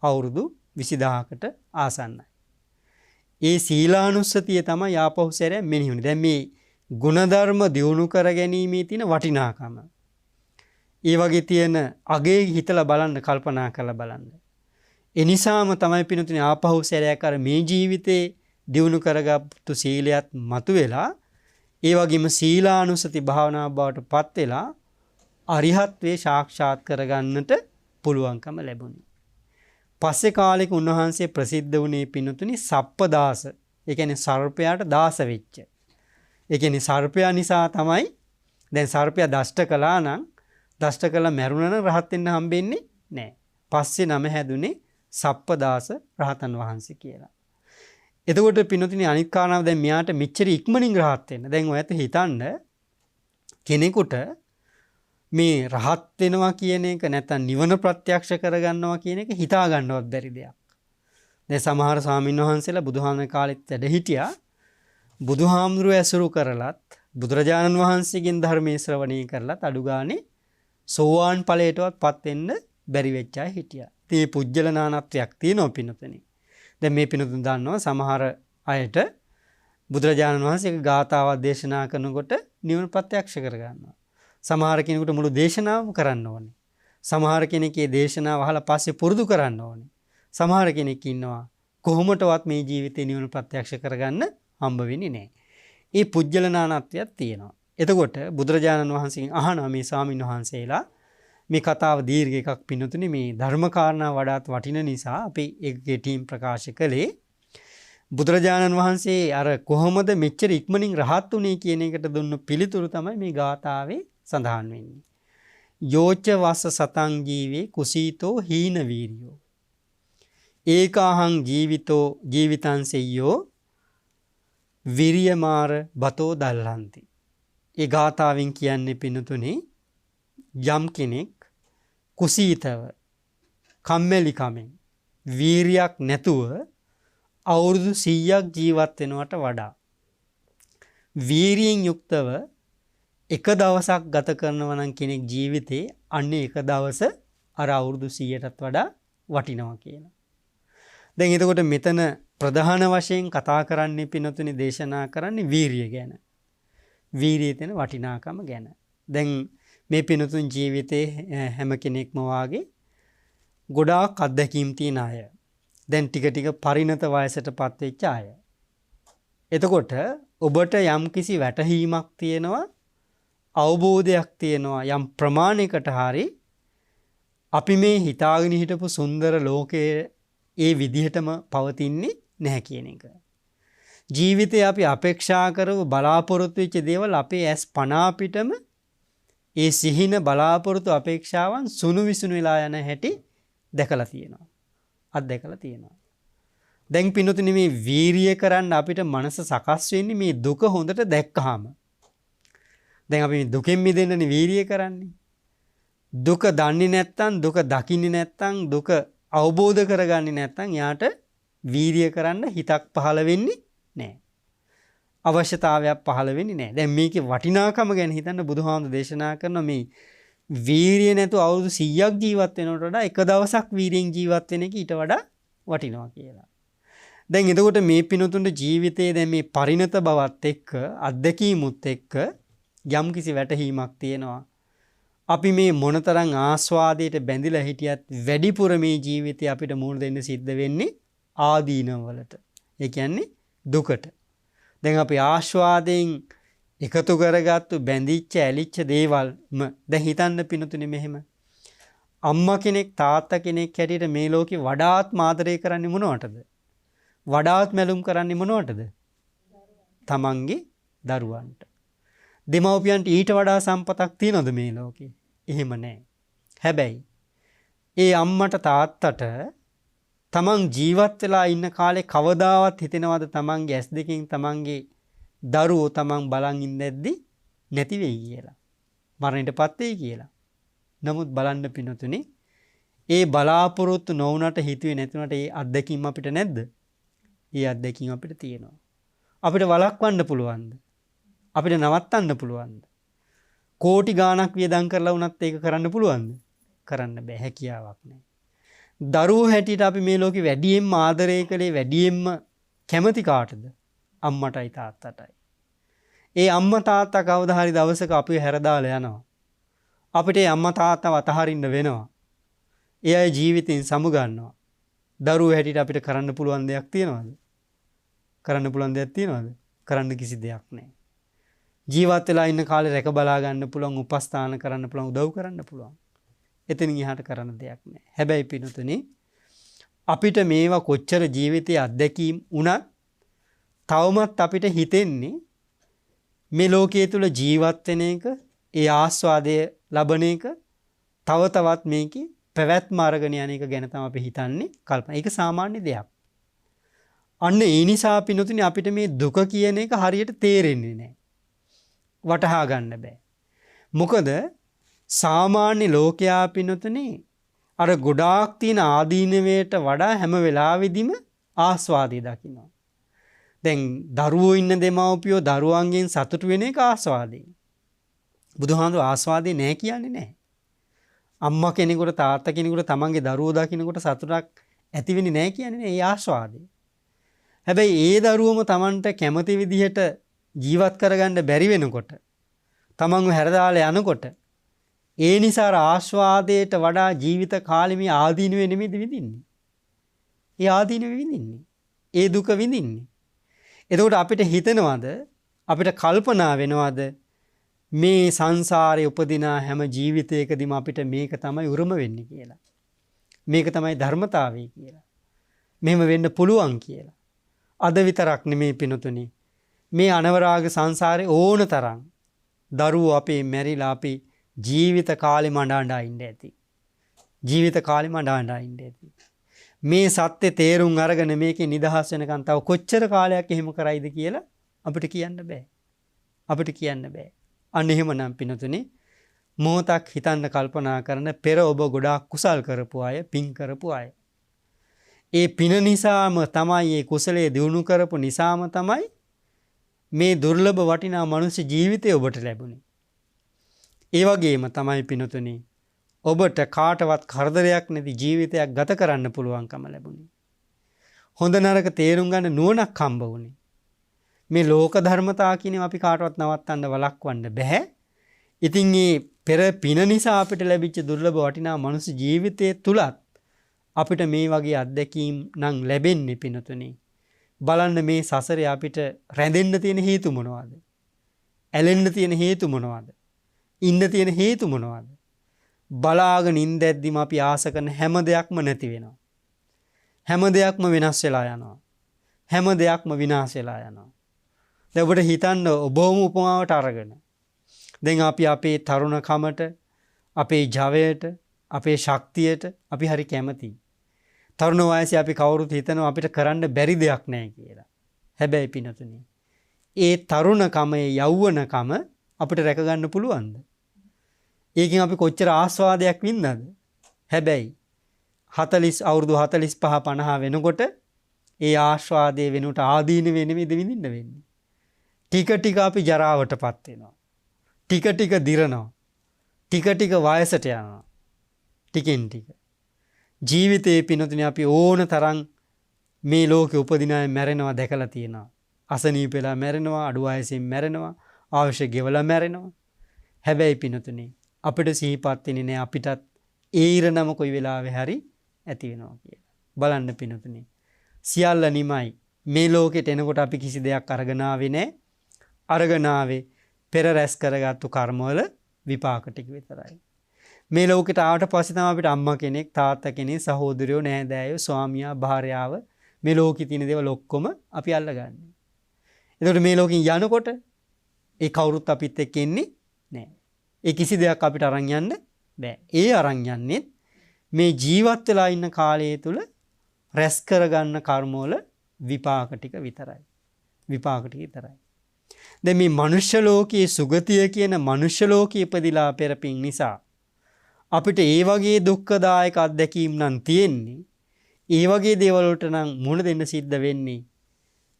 අවුරුදු 20000කට ආසන්නයි. ඒ සීලානුස්සතිය තමයි ආපහු සැරේ මෙනෙහි වුනේ. දැන් මේ ගුණධර්ම දියුණු කර ගැනීමේ තියෙන වටිනාකම. ඒ වගේ තියෙන අගේ හිතලා බලන්න කල්පනා කරලා බලන්න. ඒ නිසාම තමයි පිනුතුනේ ආපහු සැරයක් අර මේ ජීවිතේ දියුණු කරගත්තු සීලයක් මතුවෙලා ඒ වගේම සීලානුස්සති භාවනාව බවට පත් වෙලා අරිහත්වේ සාක්ෂාත් කරගන්නට පුළුවන්කම ලැබුණේ. පස්සේ කාලෙක උන්වහන්සේ ප්‍රසිද්ධ වුණේ පින්නතුනි සප්පදාස. ඒ කියන්නේ සර්පයාට දාස වෙච්ච. ඒ කියන්නේ සර්පයා නිසා තමයි දැන් සර්පයා දෂ්ට කළා නම් දෂ්ට කළා මැරුණා නම් රහත් වෙන්න හම්බෙන්නේ නැහැ. පස්සේ නම හැදුනේ සප්පදාස රහතන් වහන්සේ කියලා. එතකොට පින්නතුනි අනිත් කාරණාව දැන් මෙයාට මෙච්චර ඉක්මනින් රහත් වෙන්න. දැන් ඔයත් හිතන්න කෙනෙකුට මේ රහත් වෙනවා කියන එක නැත්නම් නිවන ප්‍රත්‍යක්ෂ කරගන්නවා කියන එක හිතා ගන්නවත් බැරි දෙයක්. දැන් සමහර ස්වාමීන් වහන්සේලා බුදුහාමර කාලෙත් වැඩ හිටියා. බුදුහාමුදුරුවෝ ඇසුරු කරලත් බුදුරජාණන් වහන්සේගෙන් ධර්මයේ ශ්‍රවණය කරලත් අඩු ගානේ සෝවාන් ඵලයටවත් පත් වෙන්න බැරි වෙච්ච අය හිටියා. ඉතින් මේ පුජ්‍යල නානත්වයක් තියෙනවා පින්නතනේ. දැන් මේ පින්නතුන් දන්නවා සමහර අයට බුදුරජාණන් වහන්සේගේ ගාථාවක් දේශනා කරනකොට නිවන ප්‍රත්‍යක්ෂ කරගන්නවා. සමහර කෙනෙකුට මුළු දේශනාවම කරන්න ඕනේ. සමහර කෙනෙක්ගේ දේශනාව අහලා පස්සේ පුරුදු කරන්න ඕනේ. සමහර කෙනෙක් ඉන්නවා කොහොමටවත් මේ ජීවිතේ නිවන ප්‍රත්‍යක්ෂ කරගන්න හම්බ වෙන්නේ නැහැ. ඒ පුජ්‍යල නානත්වයක් තියෙනවා. එතකොට බුදුරජාණන් වහන්සේගෙන් අහනවා මේ ස්වාමීන් වහන්සේලා මේ කතාව දීර්ඝ එකක් පින්නතුනේ මේ ධර්ම කාරණා වඩාත් වටින නිසා අපි ඒක ටීම් ප්‍රකාශ කළේ බුදුරජාණන් වහන්සේ අර කොහොමද මෙච්චර ඉක්මනින් රහත් උනේ කියන එකට දුන්න පිළිතුරු තමයි මේ ගාථාවේ සඳහන් වෙන්නේ. යෝච වස්ස සතං ජීවේ කුසීතෝ හීන වීරියෝ ඒකාහං ජීවිතෝ ජීවිතං සෙය්‍යෝ විරියමාර බතෝ දල්හන්ති. ඒ ගාථාවෙන් කියන්නේ පින්නතුනේ යම් කෙනෙක් කුසීතව කම්මැලිකමෙන් වීරියක් නැතුව අවුරුදු 100ක් ජීවත් වෙනවට වඩා වීරියෙන් යුක්තව එක දවසක් ගත කරනවා නම් කෙනෙක් ජීවිතේ අන්නේ එක දවස අර අවුරුදු 100ටත් වඩා වටිනවා කියලා. දැන් එතකොට මෙතන ප්‍රධාන වශයෙන් කතා කරන්නේ පින්නතුනේ දේශනා කරන්නේ වීරිය ගැන. වීරියේ තියෙන වටිනාකම ගැන. දැන් මේ පින්නතුන් ජීවිතේ හැම කෙනෙක්ම වාගේ ගොඩාක් අත්දැකීම් තියෙන අය. දැන් ටික ටික පරිණත වයසටපත් වෙච්ච අය. එතකොට ඔබට යම් කිසි වැටහීමක් තියෙනවා, අවබෝධයක් තියෙනවා යම් ප්‍රමාණයකට හරි අපි මේ හිතාගෙන හිටපු සුන්දර ලෝකයේ ඒ විදිහටම පවතින්නේ නැහැ කියන එක. ජීවිතේ අපි අපේක්ෂා කරව බලාපොරොත්තු වෙච්ච දේවල් අපේ ඇස් පන අපිටම ඒ සිහින බලාපොරොත්තු අපේක්ෂාවන් සුණු විසුණු වෙලා යන හැටි දැකලා තියෙනවා. අත්දැකලා තියෙනවා. දැන් පින්නතුනි මේ වීරිය කරන්න අපිට මනස සකස් වෙන්නේ මේ දුක හොඳට දැක්කහම. දැන් අපි මේ දුකෙන් මිදෙන්නනේ වීරිය කරන්නේ. දුක දන්නේ නැත්නම්, දුක දකින්නේ නැත්නම්, දුක අවබෝධ කරගන්නේ නැත්නම් යාට වීරිය කරන්න හිතක් පහළ වෙන්නේ නැහැ. අවශ්‍යතාවයක් පහළ වෙන්නේ නැහැ. දැන් මේකේ වටිනාකම ගැන හිතන්න බුදුහාමුදුරු දේශනා කරන මේ වීරිය නැතුව අවුරුදු 100ක් ජීවත් වෙනවට වඩා එක දවසක් වීරියෙන් ජීවත් වෙන එක ඊට වඩා වටිනවා කියලා. දැන් එතකොට මේ පිනතුන්ගේ ජීවිතයේ දැන් මේ පරිණත බවත් එක්ක අත්දැකීමුත් එක්ක යම් කිසි වැටහීමක් තියෙනවා. අපි මේ මොනතරම් ආස්වාදයට බැඳිලා හිටියත් වැඩිපුර මේ ජීවිතේ අපිට මුහුණ දෙන්න සිද්ධ වෙන්නේ ආදීනවලට. ඒ කියන්නේ දුකට. දැන් අපි ආස්වාදයෙන් එකතු කරගත්තු බැඳිච්ච ඇලිච්ච දේවල්ම දැන් හිතන්න පිනතුනේ මෙහෙම. අම්මා කෙනෙක් තාත්තා කෙනෙක් හැටියට මේ ලෝකේ වඩාත් ආදරය කරන්නේ මොනවටද? වඩාත් මැලුම් කරන්නේ මොනවටද? තමන්ගේ දරුවන්ට. දෙමව්පියන්ට ඊට වඩා සම්පතක් තියනවද මේ ලෝකේ? එහෙම නැහැ. හැබැයි ඒ අම්මට තාත්තට තමන් ජීවත් වෙලා ඉන්න කාලේ කවදාවත් හිතෙනවද තමන්ගේ ඇස් දෙකෙන් තමන්ගේ දරුවෝ තමන් බලන් ඉඳද්දි නැති වෙයි කියලා. මරණයටපත් වෙයි කියලා. නමුත් බලන්න පිනතුනේ ඒ බලාපොරොත්තු නොවුනට හිතුවේ නැතුනට ඒ අත්දැකීම් අපිට නැද්ද? ඒ අත්දැකීම් අපිට තියෙනවා. අපිට වළක්වන්න පුළුවන්ද? අපිට නවත්තන්න පුළුවන්ද? කෝටි ගාණක් වියදම් කරලා වුණත් ඒක කරන්න පුළුවන්ද? කරන්න බෑ. හැකියාවක් නැහැ. දරුවෝ හැටියට අපි මේ ලෝකේ වැඩියෙන්ම ආදරය කළේ වැඩියෙන්ම කැමති කාටද? අම්මටයි තාත්තටයි. ඒ අම්මා තාත්තා කවදා හරි දවසක අපිව හැරදාලා යනවා. අපිට ඒ අම්මා තාත්තව අතහරින්න වෙනවා. ඒ අය ජීවිතෙන් සමුගන්නවා. දරුවෝ හැටියට අපිට කරන්න පුළුවන් දෙයක් තියනවද? කරන්න පුළුවන් දෙයක් තියනවද? කරන්න කිසි දෙයක් නැහැ. ජීවත් වෙලා ඉන්න කාලේ රැක බලා ගන්න පුළුවන්, උපස්ථාන කරන්න පුළුවන්, උදව් කරන්න පුළුවන්. එතනින් එහාට කරන්න දෙයක් නැහැ. හැබැයි පිනුතුනේ අපිට මේවා කොච්චර ජීවිතයේ අත්දැකීම් වුණත් තවමත් අපිට හිතෙන්නේ මේ ලෝකයේ තුල ජීවත් වෙන එක, ඒ ආස්වාදය ලබන එක, තව තවත් මේකේ පැවැත්ම අරගෙන යන එක ගැන තමයි අපි හිතන්නේ කල්පනා. ඒක සාමාන්‍ය දෙයක්. අන්න ඒ නිසා පිනුතුනේ අපිට මේ දුක කියන එක හරියට තේරෙන්නේ නැහැ. වටහා ගන්න බෑ. මොකද සාමාන්‍ය ලෝකයා පිනුතුනේ අර ගොඩාක් තියෙන ආදීනවයට වඩා හැම වෙලාවෙදිම ආස්වාදය දකිනවා. දැන් දරුවෝ ඉන්න දෙමව්පියෝ දරුවන්ගෙන් සතුටු වෙන එක ආස්වාදේ. බුදුහාමුදුරුවෝ ආස්වාදේ නැහැ කියන්නේ නැහැ. අම්මා කෙනෙකුට තාත්තා කෙනෙකුට තමන්ගේ දරුවෝ දකින්නකොට සතුටක් ඇති වෙන්නේ නැහැ කියන්නේ ඒ ආස්වාදේ. හැබැයි ඒ දරුවම තමන්ට කැමති විදිහට ජීවත් කරගන්න බැරි වෙනකොට තමන්ව හැරදාලා යනකොට ඒ නිසා ආස්වාදයට වඩා ජීවිත කාලෙ මේ ආදීනවෙ නෙමෙයිද විඳින්නේ. ඒ ආදීනවෙ විඳින්නේ. ඒ දුක විඳින්නේ. එතකොට අපිට හිතෙනවද, අපිට කල්පනා වෙනවද මේ සංසාරේ උපදින හැම ජීවිතයකදීම අපිට මේක තමයි උරුම වෙන්නේ කියලා. මේක තමයි ධර්මතාවය කියලා. මෙහෙම වෙන්න පුළුවන් කියලා. අද විතරක් නෙමේ පිනතුනි. මේ අනවරාග සංසාරේ ඕන තරම් දරුවෝ අපේ මැරිලා අපි ජීවිත කාලෙ මඩාණ්ඩා ඉන්න ඇති. ජීවිත කාලෙ මඩාණ්ඩා ඉන්න ඇති. මේ සත්‍ය තේරුම් අරගෙන මේකේ නිදහස් වෙනකන් තව කොච්චර කාලයක් එහෙම කරයිද කියලා අපිට කියන්න බෑ. අපිට කියන්න බෑ. අන්න එහෙමනම් පිනතුනි මොහොතක් හිතන්න කල්පනා කරන පෙර ඔබ ගොඩාක් කුසල් කරපු අය, පින් කරපු අය. ඒ පින නිසාම තමයි මේ කුසලයේ දියුණු කරපු නිසාම තමයි මේ දුර්ලභ වටිනා මනුෂ්‍ය ජීවිතය ඔබට ලැබුණේ. ඒ වගේම තමයි පිනතුනි ඔබට කාටවත් කරදරයක් නැති ජීවිතයක් ගත කරන්න පුළුවන්කම ලැබුණේ. හොඳ නරක තේරුම් ගන්න නුවණක් හම්බ වුණේ. මේ ලෝක ධර්මතා කියනවා අපි කාටවත් නවත්තන්න වළක්වන්න බෑ. ඉතින් මේ පෙර පින නිසා අපිට ලැබිච්ච දුර්ලභ වටිනා මනුෂ්‍ය ජීවිතයේ තුලත් අපිට මේ වගේ අත්දැකීම් නම් ලැබෙන්නේ පිනතුනි. බලන්න මේ සසරේ අපිට රැඳෙන්න තියෙන හේතු මොනවද? ඇලෙන්න තියෙන හේතු මොනවද? ඉන්න තියෙන හේතු මොනවද? බලාගෙන ඉඳද්දිම අපි ආස කරන හැම දෙයක්ම නැති වෙනවා. හැම දෙයක්ම වෙනස් වෙලා යනවා. හැම දෙයක්ම විනාශ වෙලා යනවා. දැන් ඔබට හිතන්න ඔබවම උපමාවට අරගෙන. දැන් අපි අපේ තරුණකමට, අපේ ජවයට, අපේ ශක්තියට අපි හරි කැමතියි. තරුණ වයසේ අපි කවුරුත් හිතනවා අපිට කරන්න බැරි දෙයක් නැහැ කියලා. හැබැයි පිනතුනි ඒ තරුණකම, ඒ යෞවනකම අපිට රැක ගන්න පුළුවන්ද? ඒකෙන් අපි කොච්චර ආස්වාදයක් වින්දාද? හැබැයි 40 අවුරුදු 45 50 වෙනකොට ඒ ආස්වාදයේ වෙනුවට ආදීන වෙනෙමෙද විඳින්න වෙන්නේ. ටික ටික අපි ජරාවටපත් වෙනවා. ටික ටික දිරනවා. ටික ටික වයසට යනවා. ටිකෙන් ටික. ජීවිතේ පිනතුනේ අපි ඕන තරම් මේ ලෝකේ උපදින අය මැරෙනවා දැකලා තියෙනවා. අසනීප වෙලා මැරෙනවා, අඩු වයසින් මැරෙනවා, අවශ්‍ය ගෙවලා මැරෙනවා. හැබැයි පිනතුනේ අපිට සිහිපත් වෙන්නේ නැහැ අපිටත් ඒ ඉරණම කොයි වෙලාවෙ හරි ඇති වෙනවා කියලා. බලන්න පිනතුනේ. සියල්ල නිමයි. මේ ලෝකෙට එනකොට අපි කිසි දෙයක් අරගෙන ආවේ නැහැ. අරගෙන ආවේ පෙර රැස් කරගත්තු කර්මවල විපාක ටික විතරයි. මේ ලෝකෙට ආවට පස්සේ තමයි අපිට අම්මා කෙනෙක්, තාත්තා කෙනෙක්, සහෝදරයෝ, නෑදෑයෝ, ස්වාමියා, භාර්යාව මේ ලෝකේ තියෙන දේවල් ඔක්කොම අපි අල්ලගන්නේ. එතකොට මේ ලෝකෙන් යනකොට ඒ කවුරුත් අපිත් එක්ක ඉන්නේ නෑ. ඒ කිසි දෙයක් අපිට අරන් යන්න බෑ. ඒ අරන් යන්නේ මේ ජීවත් වෙලා ඉන්න කාලය තුල රැස් කරගන්න කර්මවල විපාක ටික විතරයි. විපාක ටික විතරයි. දැන් මේ මනුෂ්‍ය ලෝකයේ සුගතිය කියන මනුෂ්‍ය ලෝකයේ ඉපදිලා පෙරපින් නිසා අපිට ඒ වගේ දුක්ඛදායක අත්දැකීම් නම් තියෙන්නේ. ඒ වගේ දේවල් වලට නම් මුහුණ දෙන්න සිද්ධ වෙන්නේ.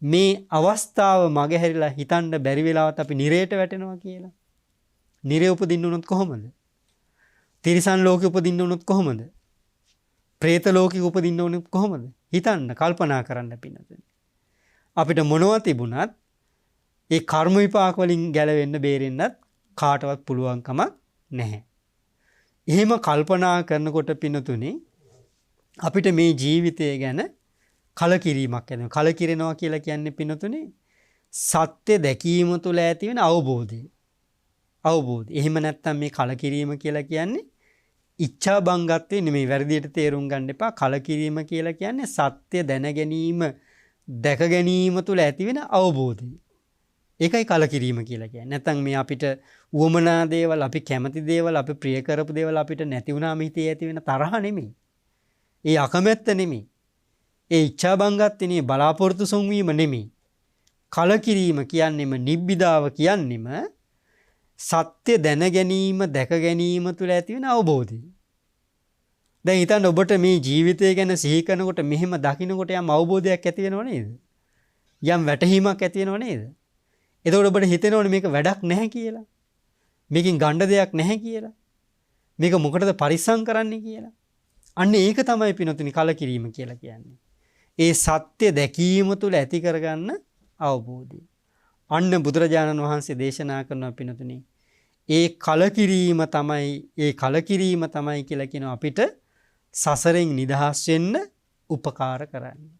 මේ අවස්ථාව මගහැරිලා හිතන්න බැරි වෙලාවත් අපි නිරේට වැටෙනවා කියලා. නිරේ උපදින්න උනොත් කොහොමද? තිරිසන් ලෝකෙ උපදින්න උනොත් කොහොමද? പ്രേත ලෝකෙ උපදින්න උනොත් කොහොමද? හිතන්න, කල්පනා කරන්න පින්නතුනි. අපිට මොනවා තිබුණත් ඒ කර්ම විපාක වලින් ගැලවෙන්න බේරෙන්නත් කාටවත් පුළුවන්කමක් නැහැ. එහෙම කල්පනා කරනකොට පින්නතුනි අපිට මේ ජීවිතය ගැන කලකිරීමක් එනවා. කලකිරෙනවා කියලා කියන්නේ පින්නතුනි සත්‍ය දැකීම තුළ ඇති වෙන අවබෝධය. අවබෝධය. එහෙම නැත්නම් මේ කලකිරීම කියලා කියන්නේ ඉච්ඡා බංගත්වේ නෙමෙයි. වැරදියට තේරුම් ගන්න එපා. කලකිරීම කියලා කියන්නේ සත්‍ය දැන ගැනීම, දැක ගැනීම තුළ ඇති වෙන අවබෝධය. ඒකයි කලකිරීම කියලා කියන්නේ. නැත්නම් මේ අපිට උවමනා දේවල්, අපි කැමති දේවල්, අපි ප්‍රිය කරපු දේවල් අපිට නැති වුණාම හිතේ ඇති වෙන තරහ නෙමෙයි. ඒ අකමැත්ත නෙමෙයි. ඒ ඉච්ඡා බංගත්වේ නෙමෙයි, බලාපොරොත්තු සොන්වීම නෙමෙයි. කලකිරීම කියන්නේම නිබ්බිදාව කියන්නේම සත්‍ය දැන ගැනීම, දැක ගැනීම තුළ ඇති වෙන අවබෝධය. දැන් හිතන්න ඔබට මේ ජීවිතය ගැන සිහි කරනකොට මෙහෙම දකින්නකොට යම් අවබෝධයක් ඇති වෙනව නේද? යම් වැටහීමක් ඇති වෙනව නේද? එතකොට ඔබට හිතෙනවනේ මේක වැඩක් නැහැ කියලා. මේකෙන් ගන්න දෙයක් නැහැ කියලා. මේක මොකටද පරිස්සම් කරන්නේ කියලා. අන්න ඒක තමයි පිනතුනි කලකිරීම කියලා කියන්නේ. ඒ සත්‍ය දැකීම තුළ ඇති කරගන්න අවබෝධය. අන්න බුදුරජාණන් වහන්සේ දේශනා කරන පිනතුනි ඒ කලකිරීම තමයි කියලා කියන අපිට සසරෙන් නිදහස් වෙන්න උපකාර කරන්නේ.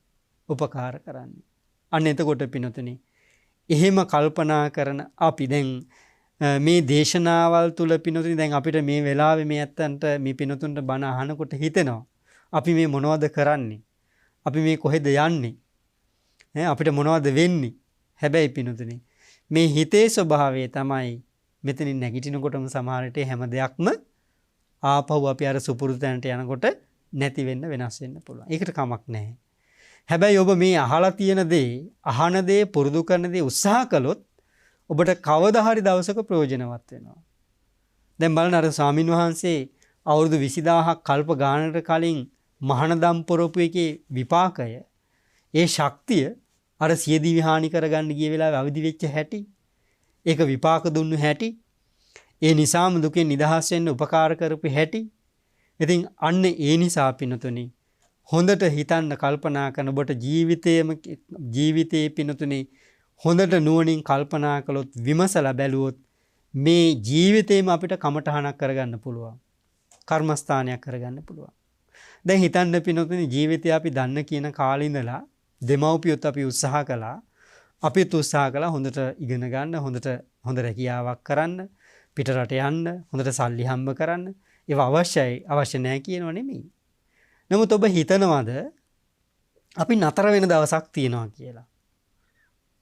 උපකාර කරන්නේ. අන්න එතකොට පිනතුනි එහෙම කල්පනා කරන අපි දැන් මේ දේශනාවල් තුල පිනතුනි දැන් අපිට මේ වෙලාවේ මේ ඇත්තන්ට මේ පිනතුන්ට බණ අහනකොට හිතෙනවා අපි මේ මොනවද කරන්නේ? අපි මේ කොහෙද යන්නේ? අපිට මොනවද වෙන්නේ? හැබැයි පිනුතුනේ මේ හිතේ ස්වභාවය තමයි මෙතනින් නැගිටිනකොටම සමහර විට හැම දෙයක්ම ආපහු අපි අර සුපුරුදු තැනට යනකොට නැති වෙන්න වෙනස් වෙන්න පුළුවන්. ඒකට කමක් නැහැ. හැබැයි ඔබ මේ අහලා තියෙන දේ, අහන දේ, පුරුදු කරන දේ උත්සාහ කළොත් ඔබට කවදා හරි දවසක ප්‍රයෝජනවත් වෙනවා. දැන් බලන්න අර ස්වාමින් වහන්සේ අවුරුදු 20000ක් කල්ප ගානකට කලින් මහානදම් පොරොපු එකේ විපාකය, ඒ ශක්තිය අර සියදිවි හානි කරගන්න ගිය වෙලාවේ අවදි වෙච්ච හැටි, ඒක විපාක දුන්නු හැටි, ඒ නිසාම දුකෙන් නිදහස් වෙන්න උපකාර කරපු හැටි. ඉතින් අන්න ඒ නිසා පිනතුනි හොඳට හිතන්න කල්පනා කරන ඔබට ජීවිතයේ පිනතුනි හොඳට නුවණින් කල්පනා කළොත් විමසලා බැලුවොත් මේ ජීවිතේම අපිට කමටහනක් කරගන්න පුළුවන්. කර්මස්ථානයක් කරගන්න පුළුවන්. දැන් හිතන්න පිනතුනි ජීවිතය අපි දන්න කියන කාලේ ඉඳලා දෙමව්පියොත් අපි උත්සාහ කළා. අපිත් උත්සාහ කළා හොඳට ඉගෙන ගන්න, හොඳ රැකියාවක් කරන්න, පිට රට යන්න, හොඳට සල්ලි හම්බ කරන්න. ඒවා අවශ්‍යයි, අවශ්‍ය නැහැ කියනව නෙමෙයි. නමුත් ඔබ හිතනවාද අපි නතර වෙන දවසක් තියෙනවා කියලා?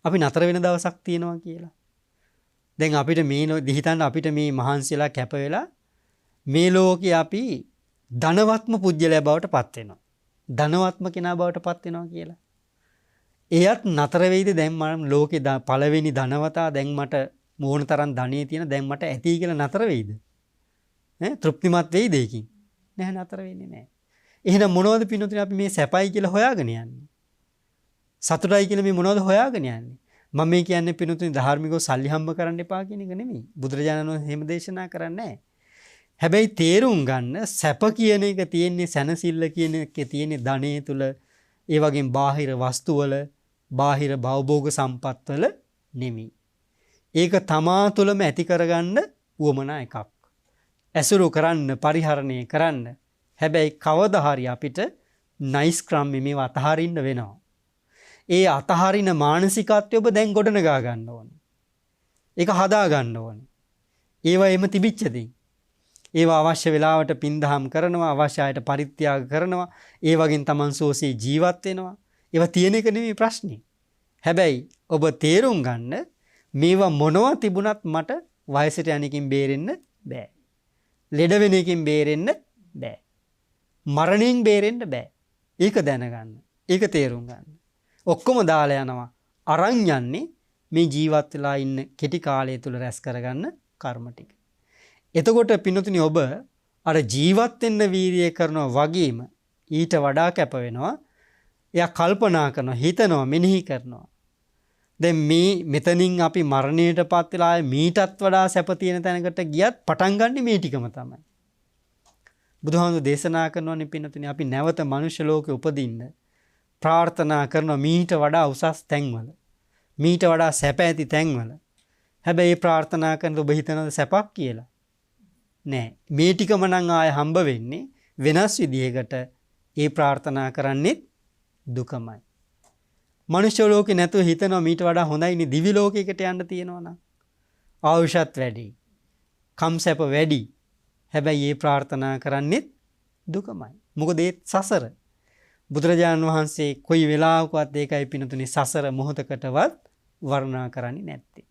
අපි නතර වෙන දවසක් තියෙනවා කියලා? දැන් අපිට මේ හිතන්න අපිට මේ මහන්සියලා කැප වෙලා මේ ලෝකේ අපි ධනවත්ම පුජ්‍යලයා බවට පත් වෙනවා. ධනවත්ම කෙනා බවට පත් වෙනවා කියලා. එයත් නතර වෙයිද දැන් මම ලෝකේ පළවෙනි ධනවතා දැන් මට මොන තරම් ධනෙ තියෙන දැන් මට ඇති කියලා නතර වෙයිද? තෘප්තිමත් වෙයිද ඒකින්? නැහැ, නතර වෙන්නේ නැහැ. එහෙනම් මොනවද පින්නතුනි අපි මේ සැපයි කියලා හොයාගෙන යන්නේ? සතුටයි කියලා මේ මොනවද හොයාගෙන යන්නේ? මම මේ කියන්නේ පින්නතුනි ධාර්මිකව සල්ලි හම්බ කරන්න එපා කියන එක නෙමෙයි. බුදුරජාණන් වහන්සේ එහෙම දේශනා කරන්නේ නැහැ. හැබැයි තේරුම් ගන්න සැප කියන එක තියෙන්නේ, සැනසෙල්ල කියන එක තියෙන්නේ ධනෙ තුල, ඒ වගේම බාහිර වස්තු වල, බාහිර භවභෝග සම්පත් වල නෙමෙයි. ඒක තමා තුළම ඇති කරගන්න උවමනා එකක්. ඇසුරු කරන්න, පරිහරණය කරන්න. හැබැයි කවදා හරි අපිට නයිස් ක්‍රම් මේව අතහරින්න වෙනවා. ඒ අතහරින මානසිකත්වය ඔබ දැන් ගොඩනගා ගන්න ඕනේ. ඒක හදා ගන්න ඕනේ. ඒවා එම තිබිච්ච දේ. ඒවා අවශ්‍ය වෙලාවට පින්දහම් කරනවා, අවශ්‍ය අයට පරිත්‍යාග කරනවා, ඒ වගේන් Taman සෝසේ ජීවත් වෙනවා. ඒවා තියෙන එක නෙමෙයි ප්‍රශ්නේ. හැබැයි ඔබ තේරුම් ගන්න මේවා මොනවා තිබුණත් මට වයසට යන්නකින් බේරෙන්න බෑ. ලෙඩ වෙන එකකින් බේරෙන්න බෑ. මරණයෙන් බේරෙන්න බෑ. ඒක දැනගන්න. ඒක තේරුම් ගන්න. ඔක්කොම දාලා යනවා. අරන් යන්නේ මේ ජීවත් වෙලා ඉන්න කෙටි කාලය තුල රැස් කරගන්න කර්ම ටික. එතකොට පින්නතුනි ඔබ අර ජීවත් වෙන්න වීර්යය කරනවා වගේම ඊට වඩා කැප වෙනවා. එයා කල්පනා කරනවා, හිතනවා, මෙනෙහි කරනවා. දැන් මේ මෙතනින් අපි මරණයටපත් වෙලා මීටත් වඩා සැප තියෙන තැනකට ගියත් පටන් ගන්න මේ ටිකම තමයි. බුදුහාමුදුරු දේශනා කරනවානේ පින්නතුනි අපි නැවත මනුෂ්‍ය ලෝකෙ උපදින්න ප්‍රාර්ථනා කරනවා මීට වඩා උසස් තැන්වල, මීට වඩා සැප ඇති තැන්වල. හැබැයි මේ ප්‍රාර්ථනා කරන ඔබ හිතනද සැපක් කියලා? නෑ. මේ ටිකම නම් ආය හම්බ වෙන්නේ වෙනස් විදිහකට. ඒ ප්‍රාර්ථනා කරන්නේ දුකමයි. මනුෂ්‍ය ලෝකේ නැතුව හිතනවා මීට වඩා හොඳයිනේ දිවි ලෝකයකට යන්න තියෙනවා නම්. ආයුෂත් වැඩි, කම්සැප වැඩි. හැබැයි මේ ප්‍රාර්ථනා කරන්නේ දුකමයි. මොකද ඒ සසර. බුදුරජාණන් වහන්සේ කොයි වෙලාවකවත් ඒකයි පිනතුනේ සසර මොහොතකටවත් වර්ණනා කරන්නේ නැත්තේ.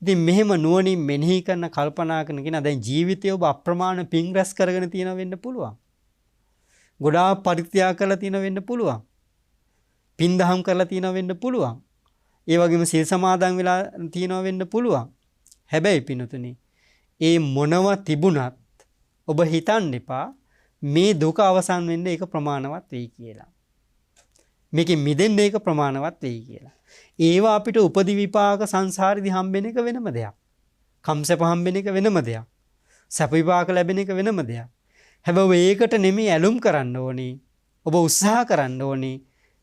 ඉතින් මෙහෙම නුවණින් මෙනෙහි කරන කල්පනා කරන කෙනා දැන් ජීවිතය ඔබ අප්‍රමාණ පිං රැස් කරගෙන තියෙන වෙන්න පුළුවන්. ගොඩාක් පරිත්‍යාග කරලා තියෙන වෙන්න පුළුවන්. පින් දහම් කරලා තියෙන වෙන්න පුළුවන්. ඒ වගේම සීල් සමාදන් වෙලා තියෙන වෙන්න පුළුවන්. හැබැයි පිනතුනේ ඒ මොනව තිබුණත් ඔබ හිතන්න එපා මේ දුක අවසන් වෙන්න ඒක ප්‍රමාණවත් වෙයි කියලා. මේකෙන් මිදෙන්න ඒක ප්‍රමාණවත් වෙයි කියලා. ඒවා අපිට උපදි විපාක සංසාරෙදි හම්බෙන එක වෙනම දෙයක්. කම්සප හම්බෙන එක වෙනම දෙයක්. සැප විපාක ලැබෙන එක වෙනම දෙයක්. හැබැයි ඒකට නෙමෙයි ඇලුම් කරන්න ඕනේ. ඔබ උත්සාහ කරන්න ඕනේ.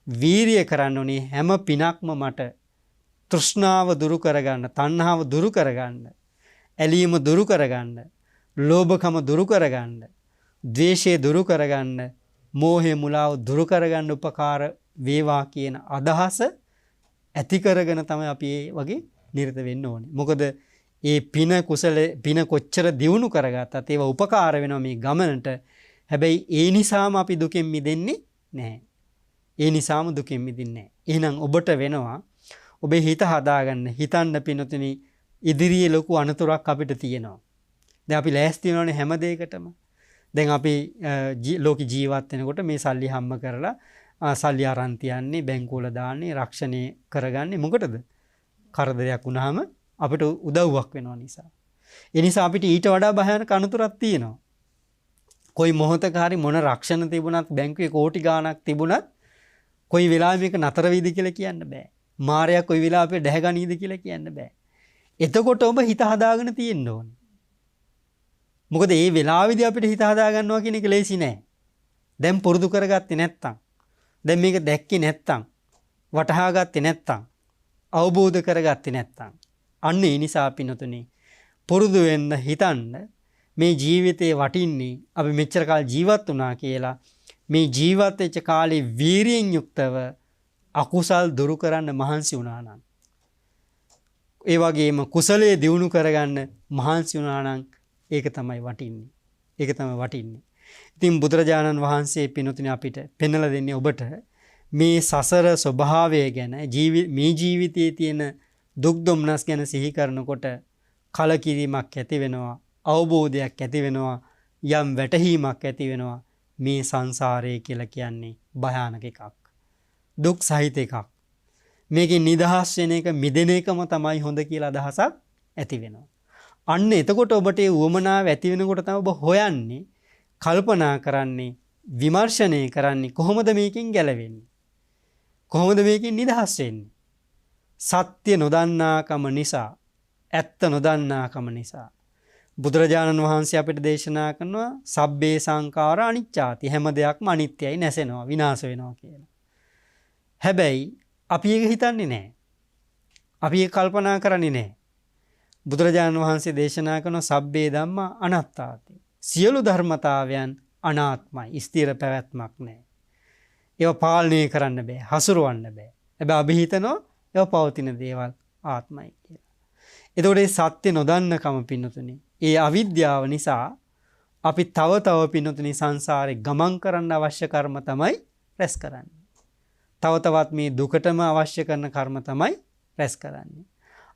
වීරිය කරන්න ඕනේ හැම පිනක්ම මට තෘෂ්ණාව දුරු කරගන්න, තණ්හාව දුරු කරගන්න, ඇලීම දුරු කරගන්න, ලෝභකම දුරු කරගන්න, ද්වේෂය දුරු කරගන්න, මෝහය මුලාව දුරු කරගන්න උපකාර වේවා කියන අදහස ඇති කරගෙන තමයි අපි මේ වගේ නිරත වෙන්න ඕනේ. මොකද ඒ පින කොච්චර දියුණු කරගත්තත් ඒවා උපකාර වෙනවා මේ ගමනට. හැබැයි ඒ නිසාම අපි දුකෙන් මිදෙන්නේ නැහැ. ඒ නිසාම දුකෙන් මිදෙන්නේ නැහැ. එහෙනම් ඔබට වෙනවා ඔබේ හිත හදාගන්න හිතන්න පින්නතුනි ඉදිරියේ ලොකු අනතුරක් අපිට තියෙනවා. දැන් අපි ලෑස්ති වෙනවනේ හැම දෙයකටම. දැන් අපි ලෝක ජීවත් වෙනකොට මේ සල්ලි හම්බ කරලා සල්ලි අරන් තියන්නේ බැංකුවල දාන්නේ රක්ෂණය කරගන්නේ මොකටද? කරදරයක් වුණාම අපිට උදව්වක් වෙනවා නිසා. ඒ නිසා අපිට ඊට වඩා භයානක අනතුරක් තියෙනවා. කොයි මොහොතක හරි මොන රක්ෂණ තිබුණත් බැංකුවේ කෝටි ගාණක් තිබුණත් කොයි වෙලාවෙ මේක නතර වෙයිද කියලා කියන්න බෑ. මාරයා කොයි වෙලාවෙ දැහැගනීද කියලා කියන්න බෑ. එතකොට ඔබ හිත හදාගෙන තියෙන්න ඕනේ. මොකද මේ වෙලාවේදී අපිට හිත හදා ගන්නවා කියන එක ලේසි නෑ. දැන් පුරුදු කරගත්තේ නැත්තම්, දැන් මේක දැක්කේ නැත්තම්, වටහා ගත්තේ නැත්තම්, අවබෝධ කරගත්තේ නැත්තම්, අන්න ඒ නිසා පින්නතුනේ පුරුදු වෙන්න හිතන්න මේ ජීවිතේ වටින්නේ අපි මෙච්චර කාල ජීවත් වුණා කියලා මේ ජීවත් වෙච්ච කාලේ වීරියෙන් යුක්තව අකුසල් දුරු කරන්න මහන්සි වුණා නම්, ඒ වගේම කුසලයේ දියුණු කරගන්න මහන්සි වුණා නම් ඒක තමයි වටින්නේ. ඒක තමයි වටින්නේ. ඉතින් බුදුරජාණන් වහන්සේ පින්වතුනි අපිට පෙන්වලා දෙන්නේ ඔබට මේ සසර ස්වභාවය ගැන මේ ජීවිතයේ තියෙන දුක් දුම්නස් ගැන සිහි කරනකොට කලකිරීමක් ඇති වෙනවා, අවබෝධයක් ඇති වෙනවා, යම් වැටහීමක් ඇති වෙනවා. මේ සංසාරය කියලා කියන්නේ භයානක එකක්. දුක් සහිත එකක්. මේකෙන් නිදහස් වෙන එක මිදෙන එකම තමයි හොඳ කියලා අදහසක් ඇති වෙනවා. අන්න එතකොට ඔබට ඒ උවමනාව ඇති වෙනකොට තමයි ඔබ හොයන්නේ, කල්පනා කරන්නේ, විමර්ශනය කරන්නේ කොහොමද මේකෙන් ගැලවෙන්නේ? කොහොමද මේකෙන් නිදහස් වෙන්නේ? සත්‍ය නොදන්නාකම නිසා, ඇත්ත නොදන්නාකම නිසා බුදුරජාණන් වහන්සේ අපිට දේශනා කරනවා සබ්බේ සංඛාර අනිච්චාති. හැම දෙයක්ම අනිත්‍යයි, නැසෙනවා, විනාශ වෙනවා කියලා. හැබැයි අපි ඒක හිතන්නේ නැහැ. අපි ඒක කල්පනා කරන්නේ නැහැ. බුදුරජාණන් වහන්සේ දේශනා කරන සබ්බේ ධම්මා අනාත්තාති. සියලු ධර්මතාවයන් අනාත්මයි, ස්ථිර පැවැත්මක් නැහැ. ඒවා පාලනය කරන්න බෑ, හසුරවන්න බෑ. හැබැයි අපි හිතනවා ඒවා පවතින දේවල් ආත්මයි කියලා. එතකොට මේ සත්‍ය නොදන්නකම පින්නතුනේ, ඒ අවිද්‍යාව නිසා අපි තව පින්නතුනේ සංසාරේ ගමන් කරන්න අවශ්‍ය කර්ම තමයි රැස් කරන්නේ. තව තවත් මේ දුකටම අවශ්‍ය කරන කර්ම තමයි රැස් කරන්නේ.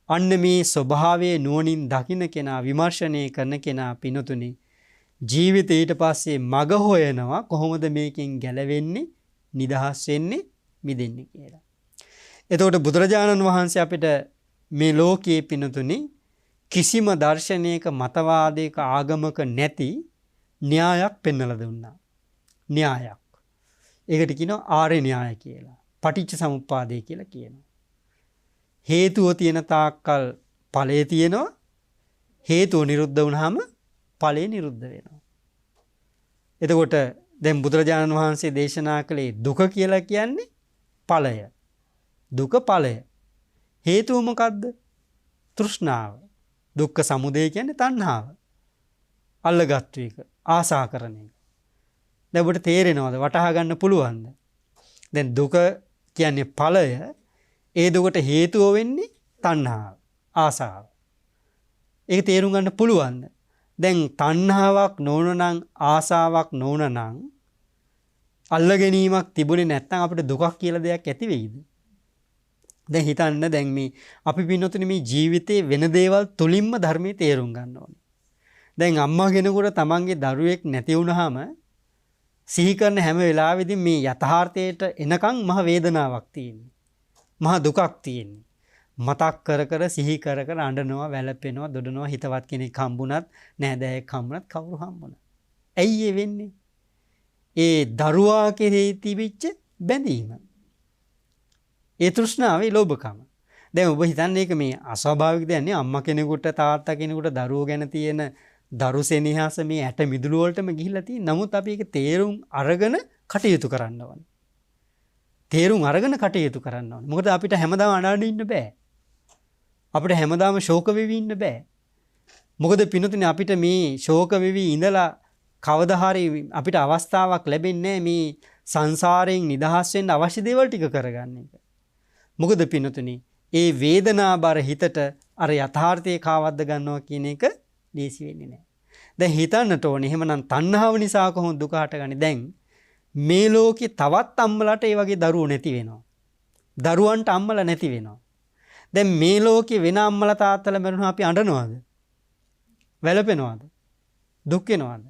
අන්න මේ ස්වභාවයේ නුවණින් දකින්න කෙනා, විමර්ශනය කරන කෙනා පින්නතුනේ ජීවිතේ ඊට පස්සේ මග හොයනවා කොහොමද මේකෙන් ගැලවෙන්නේ, නිදහස් වෙන්නේ, මිදෙන්නේ කියලා. එතකොට බුදුරජාණන් වහන්සේ අපිට මේ ලෝකයේ පින්නතුනේ කිසිම දර්ශනයක, මතවාදයක, ආගමක නැති න්‍යායක් පෙන්වලා දුන්නා. න්‍යායක්. ඒකට කියනවා ආර්ය න්‍යාය කියලා. පටිච්ච සමුප්පාදය කියලා කියනවා. හේතුව තියෙන තාක්කල් ඵලය තියෙනවා. හේතුව නිරුද්ධ වුණාම ඵලය නිරුද්ධ වෙනවා. එතකොට දැන් බුදුරජාණන් වහන්සේ දේශනා කළේ දුක කියලා කියන්නේ ඵලය. දුක ඵලය. හේතුව මොකද්ද? තෘෂ්ණාව. දුක්ඛ සමුදය කියන්නේ තණ්හාව. අල්ලගත්තු එක, ආසා කරන එක. දැන් ඔබට තේරෙනවද? වටහා ගන්න පුළුවන්ද? දැන් දුක කියන්නේ ඵලය. ඒ දුකට හේතුව වෙන්නේ තණ්හාව, ආසාව. ඒක තේරුම් ගන්න පුළුවන්ද? දැන් තණ්හාවක් නොවන නම්, ආසාවක් නොවන නම්, අල්ල ගැනීමක් තිබුණේ නැත්නම් අපිට දුකක් කියලා දෙයක් ඇති වෙයිද? දැන් හිතන්න, දැන් මේ අපි පින්නතුනේ මේ ජීවිතේ වෙන දේවල් තුලින්ම ධර්මයේ තේරුම් ගන්න ඕනේ. දැන් අම්මා කෙනෙකුට තමන්ගේ දරුවෙක් නැති වුනහම සිහි කරන හැම වෙලාවෙදී මේ යථාර්ථයට එනකන් මහ වේදනාවක් තියෙන්නේ. මහ දුකක් තියෙන්නේ. මතක් කර කර, සිහි කර කර අඬනවා, වැළපෙනවා, දොඩනවා, හිතවත් කෙනෙක් හම්බුණත්, නෑදෑයෙක් හම්බුණත්, කවුරු හම්බුණත්. ඇයි ඒ වෙන්නේ? ඒ දරුවා කෙරෙහි තිබිච්ච බැඳීම. ඒ තෘෂ්ණාවේ ලෝභකම. දැන් ඔබ හිතන්නේ ඒක මේ අස්වාභාවික දෙයක් නේ. අම්මා කෙනෙකුට, තාත්තා කෙනෙකුට දරුවෝ ගැන තියෙන දරු සෙනෙහස මේ ඇට මිදුළු වලටම ගිහිල්ලා තියෙන. නමුත් අපි ඒක තේරුම් අරගෙන කටයුතු කරන්න ඕනේ. තේරුම් අරගෙන කටයුතු කරන්න ඕනේ. මොකද අපිට හැමදාම අඬ ඉන්න බෑ. අපිට හැමදාම ශෝක වෙවි ඉන්න බෑ. මොකද පින්නතුනේ අපිට මේ ශෝක වෙවි ඉඳලා කවදා හරි අපිට අවස්ථාවක් ලැබෙන්නේ මේ සංසාරයෙන් නිදහස් වෙන්න අවශ්‍ය දේවල් ටික කරගන්න එක. මොකද පින්නතුනේ ඒ වේදනාබර හිතට අර යථාර්ථයේ කාවද්ද ගන්නවා කියන එක ලේසි වෙන්නේ නැහැ. දැන් හිතන්නට ඕනේ එහෙමනම් තණ්හාව නිසා කොහොමද දුක හටගන්නේ? දැන් මේ ලෝකේ තවත් අම්මලාට ඒ වගේ දරුවෝ නැති වෙනවා. දරුවන්ට අම්මලා නැති වෙනවා. දැන් මේ ලෝකේ වෙන අම්මලා තාත්තලා මරුණා අපි අඬනවද? වැළපෙනවද? දුක් වෙනවද?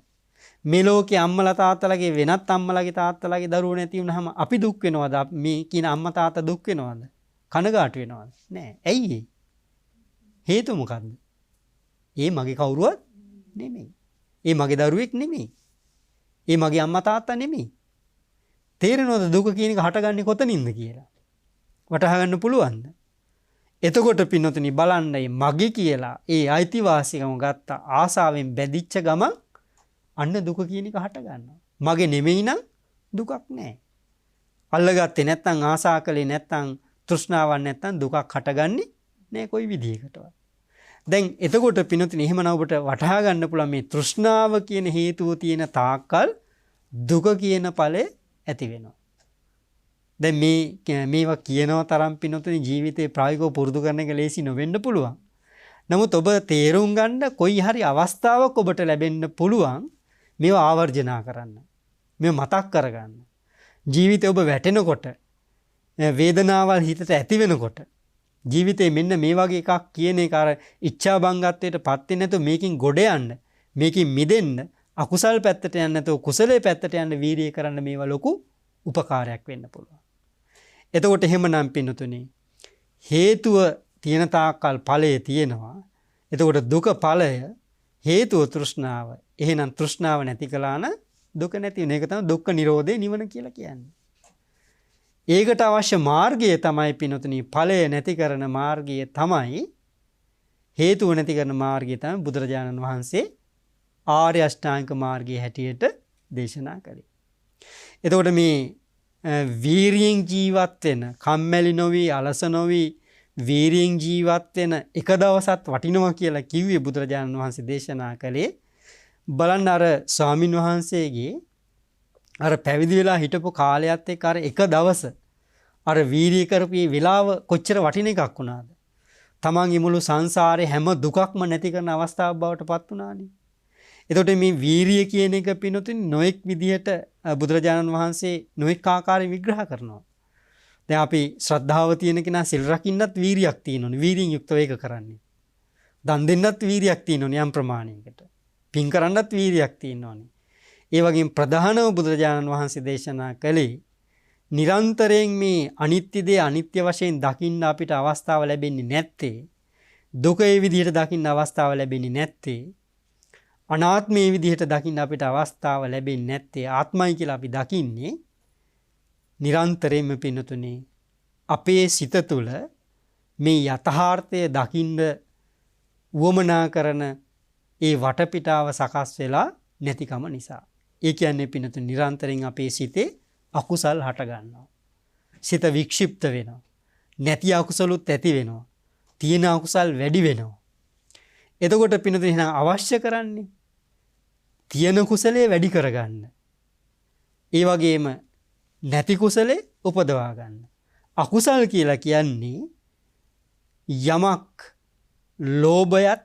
මේ ලෝකේ අම්මලා තාත්තලාගේ වෙනත් අම්මලාගේ තාත්තලාගේ දරුවෝ නැති වුනහම අපි දුක් වෙනවද? මේ කියන අම්මා තාත්තා දුක් වෙනවද? කනගාටු වෙනවද? නෑ. ඇයි ඒ? හේතුව මොකද්ද? ඒ මගේ කවුරුවත් නෙමෙයි. ඒ මගේ දරුවෙක් නෙමෙයි. ඒ මගේ අම්මා තාත්තා නෙමෙයි. තේරෙනවද දුක කියන එක හටගන්නේ කොතනින්ද කියලා? වටහා ගන්න පුළුවන්ද? එතකොට පින්නතුනි බලන්න මගේ කියලා ඒ අයිතිවාසිකම ගත්ත ආසාවෙන් බැඳිච්ච ගමන් අන්න දුක කියන එක හට ගන්නවා. මගේ නෙමෙයි නම් දුකක් නැහැ. අල්ලගත්තේ නැත්නම් ආසා කළේ නැත්නම් තෘෂ්ණාවක් නැත්නම් දුකක් හටගන්නේ නැහැ කොයි විදිහකටවත්. දැන් එතකොට පින්නතුනි එහෙමනම් ඔබට වටහා ගන්න පුළුවන් මේ තෘෂ්ණාව කියන හේතුව තියෙන තාක්කල් දුක කියන ඵලය ඇති වෙනවා. දැන් මේවා කියනවා තරම් පින්නතුනි ජීවිතේ ප්‍රායෝගිකව පුරුදු කරන එක ලේසි නොවෙන්න පුළුවන්. නමුත් ඔබ තේරුම් ගන්න කොයි හරි අවස්ථාවක් ඔබට ලැබෙන්න පුළුවන් මේවා ආවර්ජනා කරන්න. මේව මතක් කරගන්න. ජීවිතේ ඔබ වැටෙනකොට වේදනාවල් හිතට ඇති වෙනකොට ජීවිතේ මෙන්න මේ වගේ එකක් කියන එක අර ඉච්ඡා බංගත්වයට පත් වෙන්නේ නැතුව මේකෙන් ගොඩ යන්න, මේකෙන් මිදෙන්න, අකුසල් පැත්තට යන්න නැතුව කුසලයේ පැත්තට යන්න වීරිය කරන්න මේවා ලොකු උපකාරයක් වෙන්න පුළුවන්. එතකොට එහෙමනම් පින්නතුනේ හේතුව තියෙන තාක්කල් ඵලය තියෙනවා. එතකොට දුක ඵලය හේතුව තෘෂ්ණාව. එහෙනම් තෘෂ්ණාව නැති කළා නම් දුක නැති වෙන එක තමයි දුක්ඛ නිරෝධේ නිවන කියලා කියන්නේ. ඒකට අවශ්‍ය මාර්ගය තමයි පින්නතුනි ඵලය නැති කරන මාර්ගය තමයි හේතුව නැති කරන මාර්ගය තමයි බුදුරජාණන් වහන්සේ ආර්ය අෂ්ටාංග මාර්ගයේ හැටියට දේශනා කළේ. එතකොට මේ වීරියෙන් ජීවත් වෙන කම්මැලි නොවි අලස නොවි වීරියෙන් ජීවත් වෙන එක දවසක් වටිනවා කියලා කිව්වේ බුදුරජාණන් වහන්සේ දේශනා කළේ. බලන්න අර ස්වාමින් වහන්සේගේ අර පැවිදි වෙලා හිටපු කාලයත් එක්ක අර එක දවස අර වීරිය කරපු වෙලාව කොච්චර වටින එකක් වුණාද? තමන්ගේ මුළු සංසාරේ හැම දුකක්ම නැති කරන අවස්ථාවක් බවට පත් වුණානේ. එතකොට මේ වීරිය කියන එක පිනොතින් නොඑක් විදිහට බුදුරජාණන් වහන්සේ නොඑක් ආකාරයෙන් විග්‍රහ කරනවා. දැන් අපි ශ්‍රද්ධාව තියෙන කෙනා සිල් රකින්නත් වීරියක් තියෙනෝනේ. වීරියෙන් යුක්තව ඒක කරන්නේ. දන් දෙන්නත් වීරියක් තියෙනෝනේ යම් ප්‍රමාණයකට. පින් කරන්නත් වීරියක් තියෙනෝනේ. ඒ වගේම ප්‍රධානව බුදුරජාණන් වහන්සේ දේශනා කළේ නිරන්තරයෙන් මේ අනිත්‍ය දේ අනිත්‍ය වශයෙන් දකින්න අපිට අවස්ථාව ලැබෙන්නේ නැත්තේ. දුක ඒ විදිහට දකින්න අවස්ථාව ලැබෙන්නේ නැත්තේ. අනාත්මයේ විදිහට දකින්න අපිට අවස්ථාව ලැබෙන්නේ නැත්තේ. ආත්මයි කියලා අපි දකින්නේ නිරන්තරයෙන්ම පින්නතුනේ අපේ සිත තුළ මේ යථාර්ථය දකින්න උවමනා කරන ඒ වටපිටාව සකස් වෙලා නැතිකම නිසා. ඒ කියන්නේ පින්නතුනේ නිරන්තරයෙන් අපේ සිතේ අකුසල් හට ගන්නවා. සිත වික්ෂිප්ත වෙනවා. නැති අකුසලුත් ඇති වෙනවා. තියෙන අකුසල් වැඩි වෙනවා. එතකොට පින්නතුනේ එහෙනම් අවශ්‍ය කරන්නේ තියෙන කුසලයේ වැඩි කරගන්න. ඒ වගේම නැති කුසලේ උපදවා ගන්න. අකුසල් කියලා කියන්නේ යමක් ලෝභයත්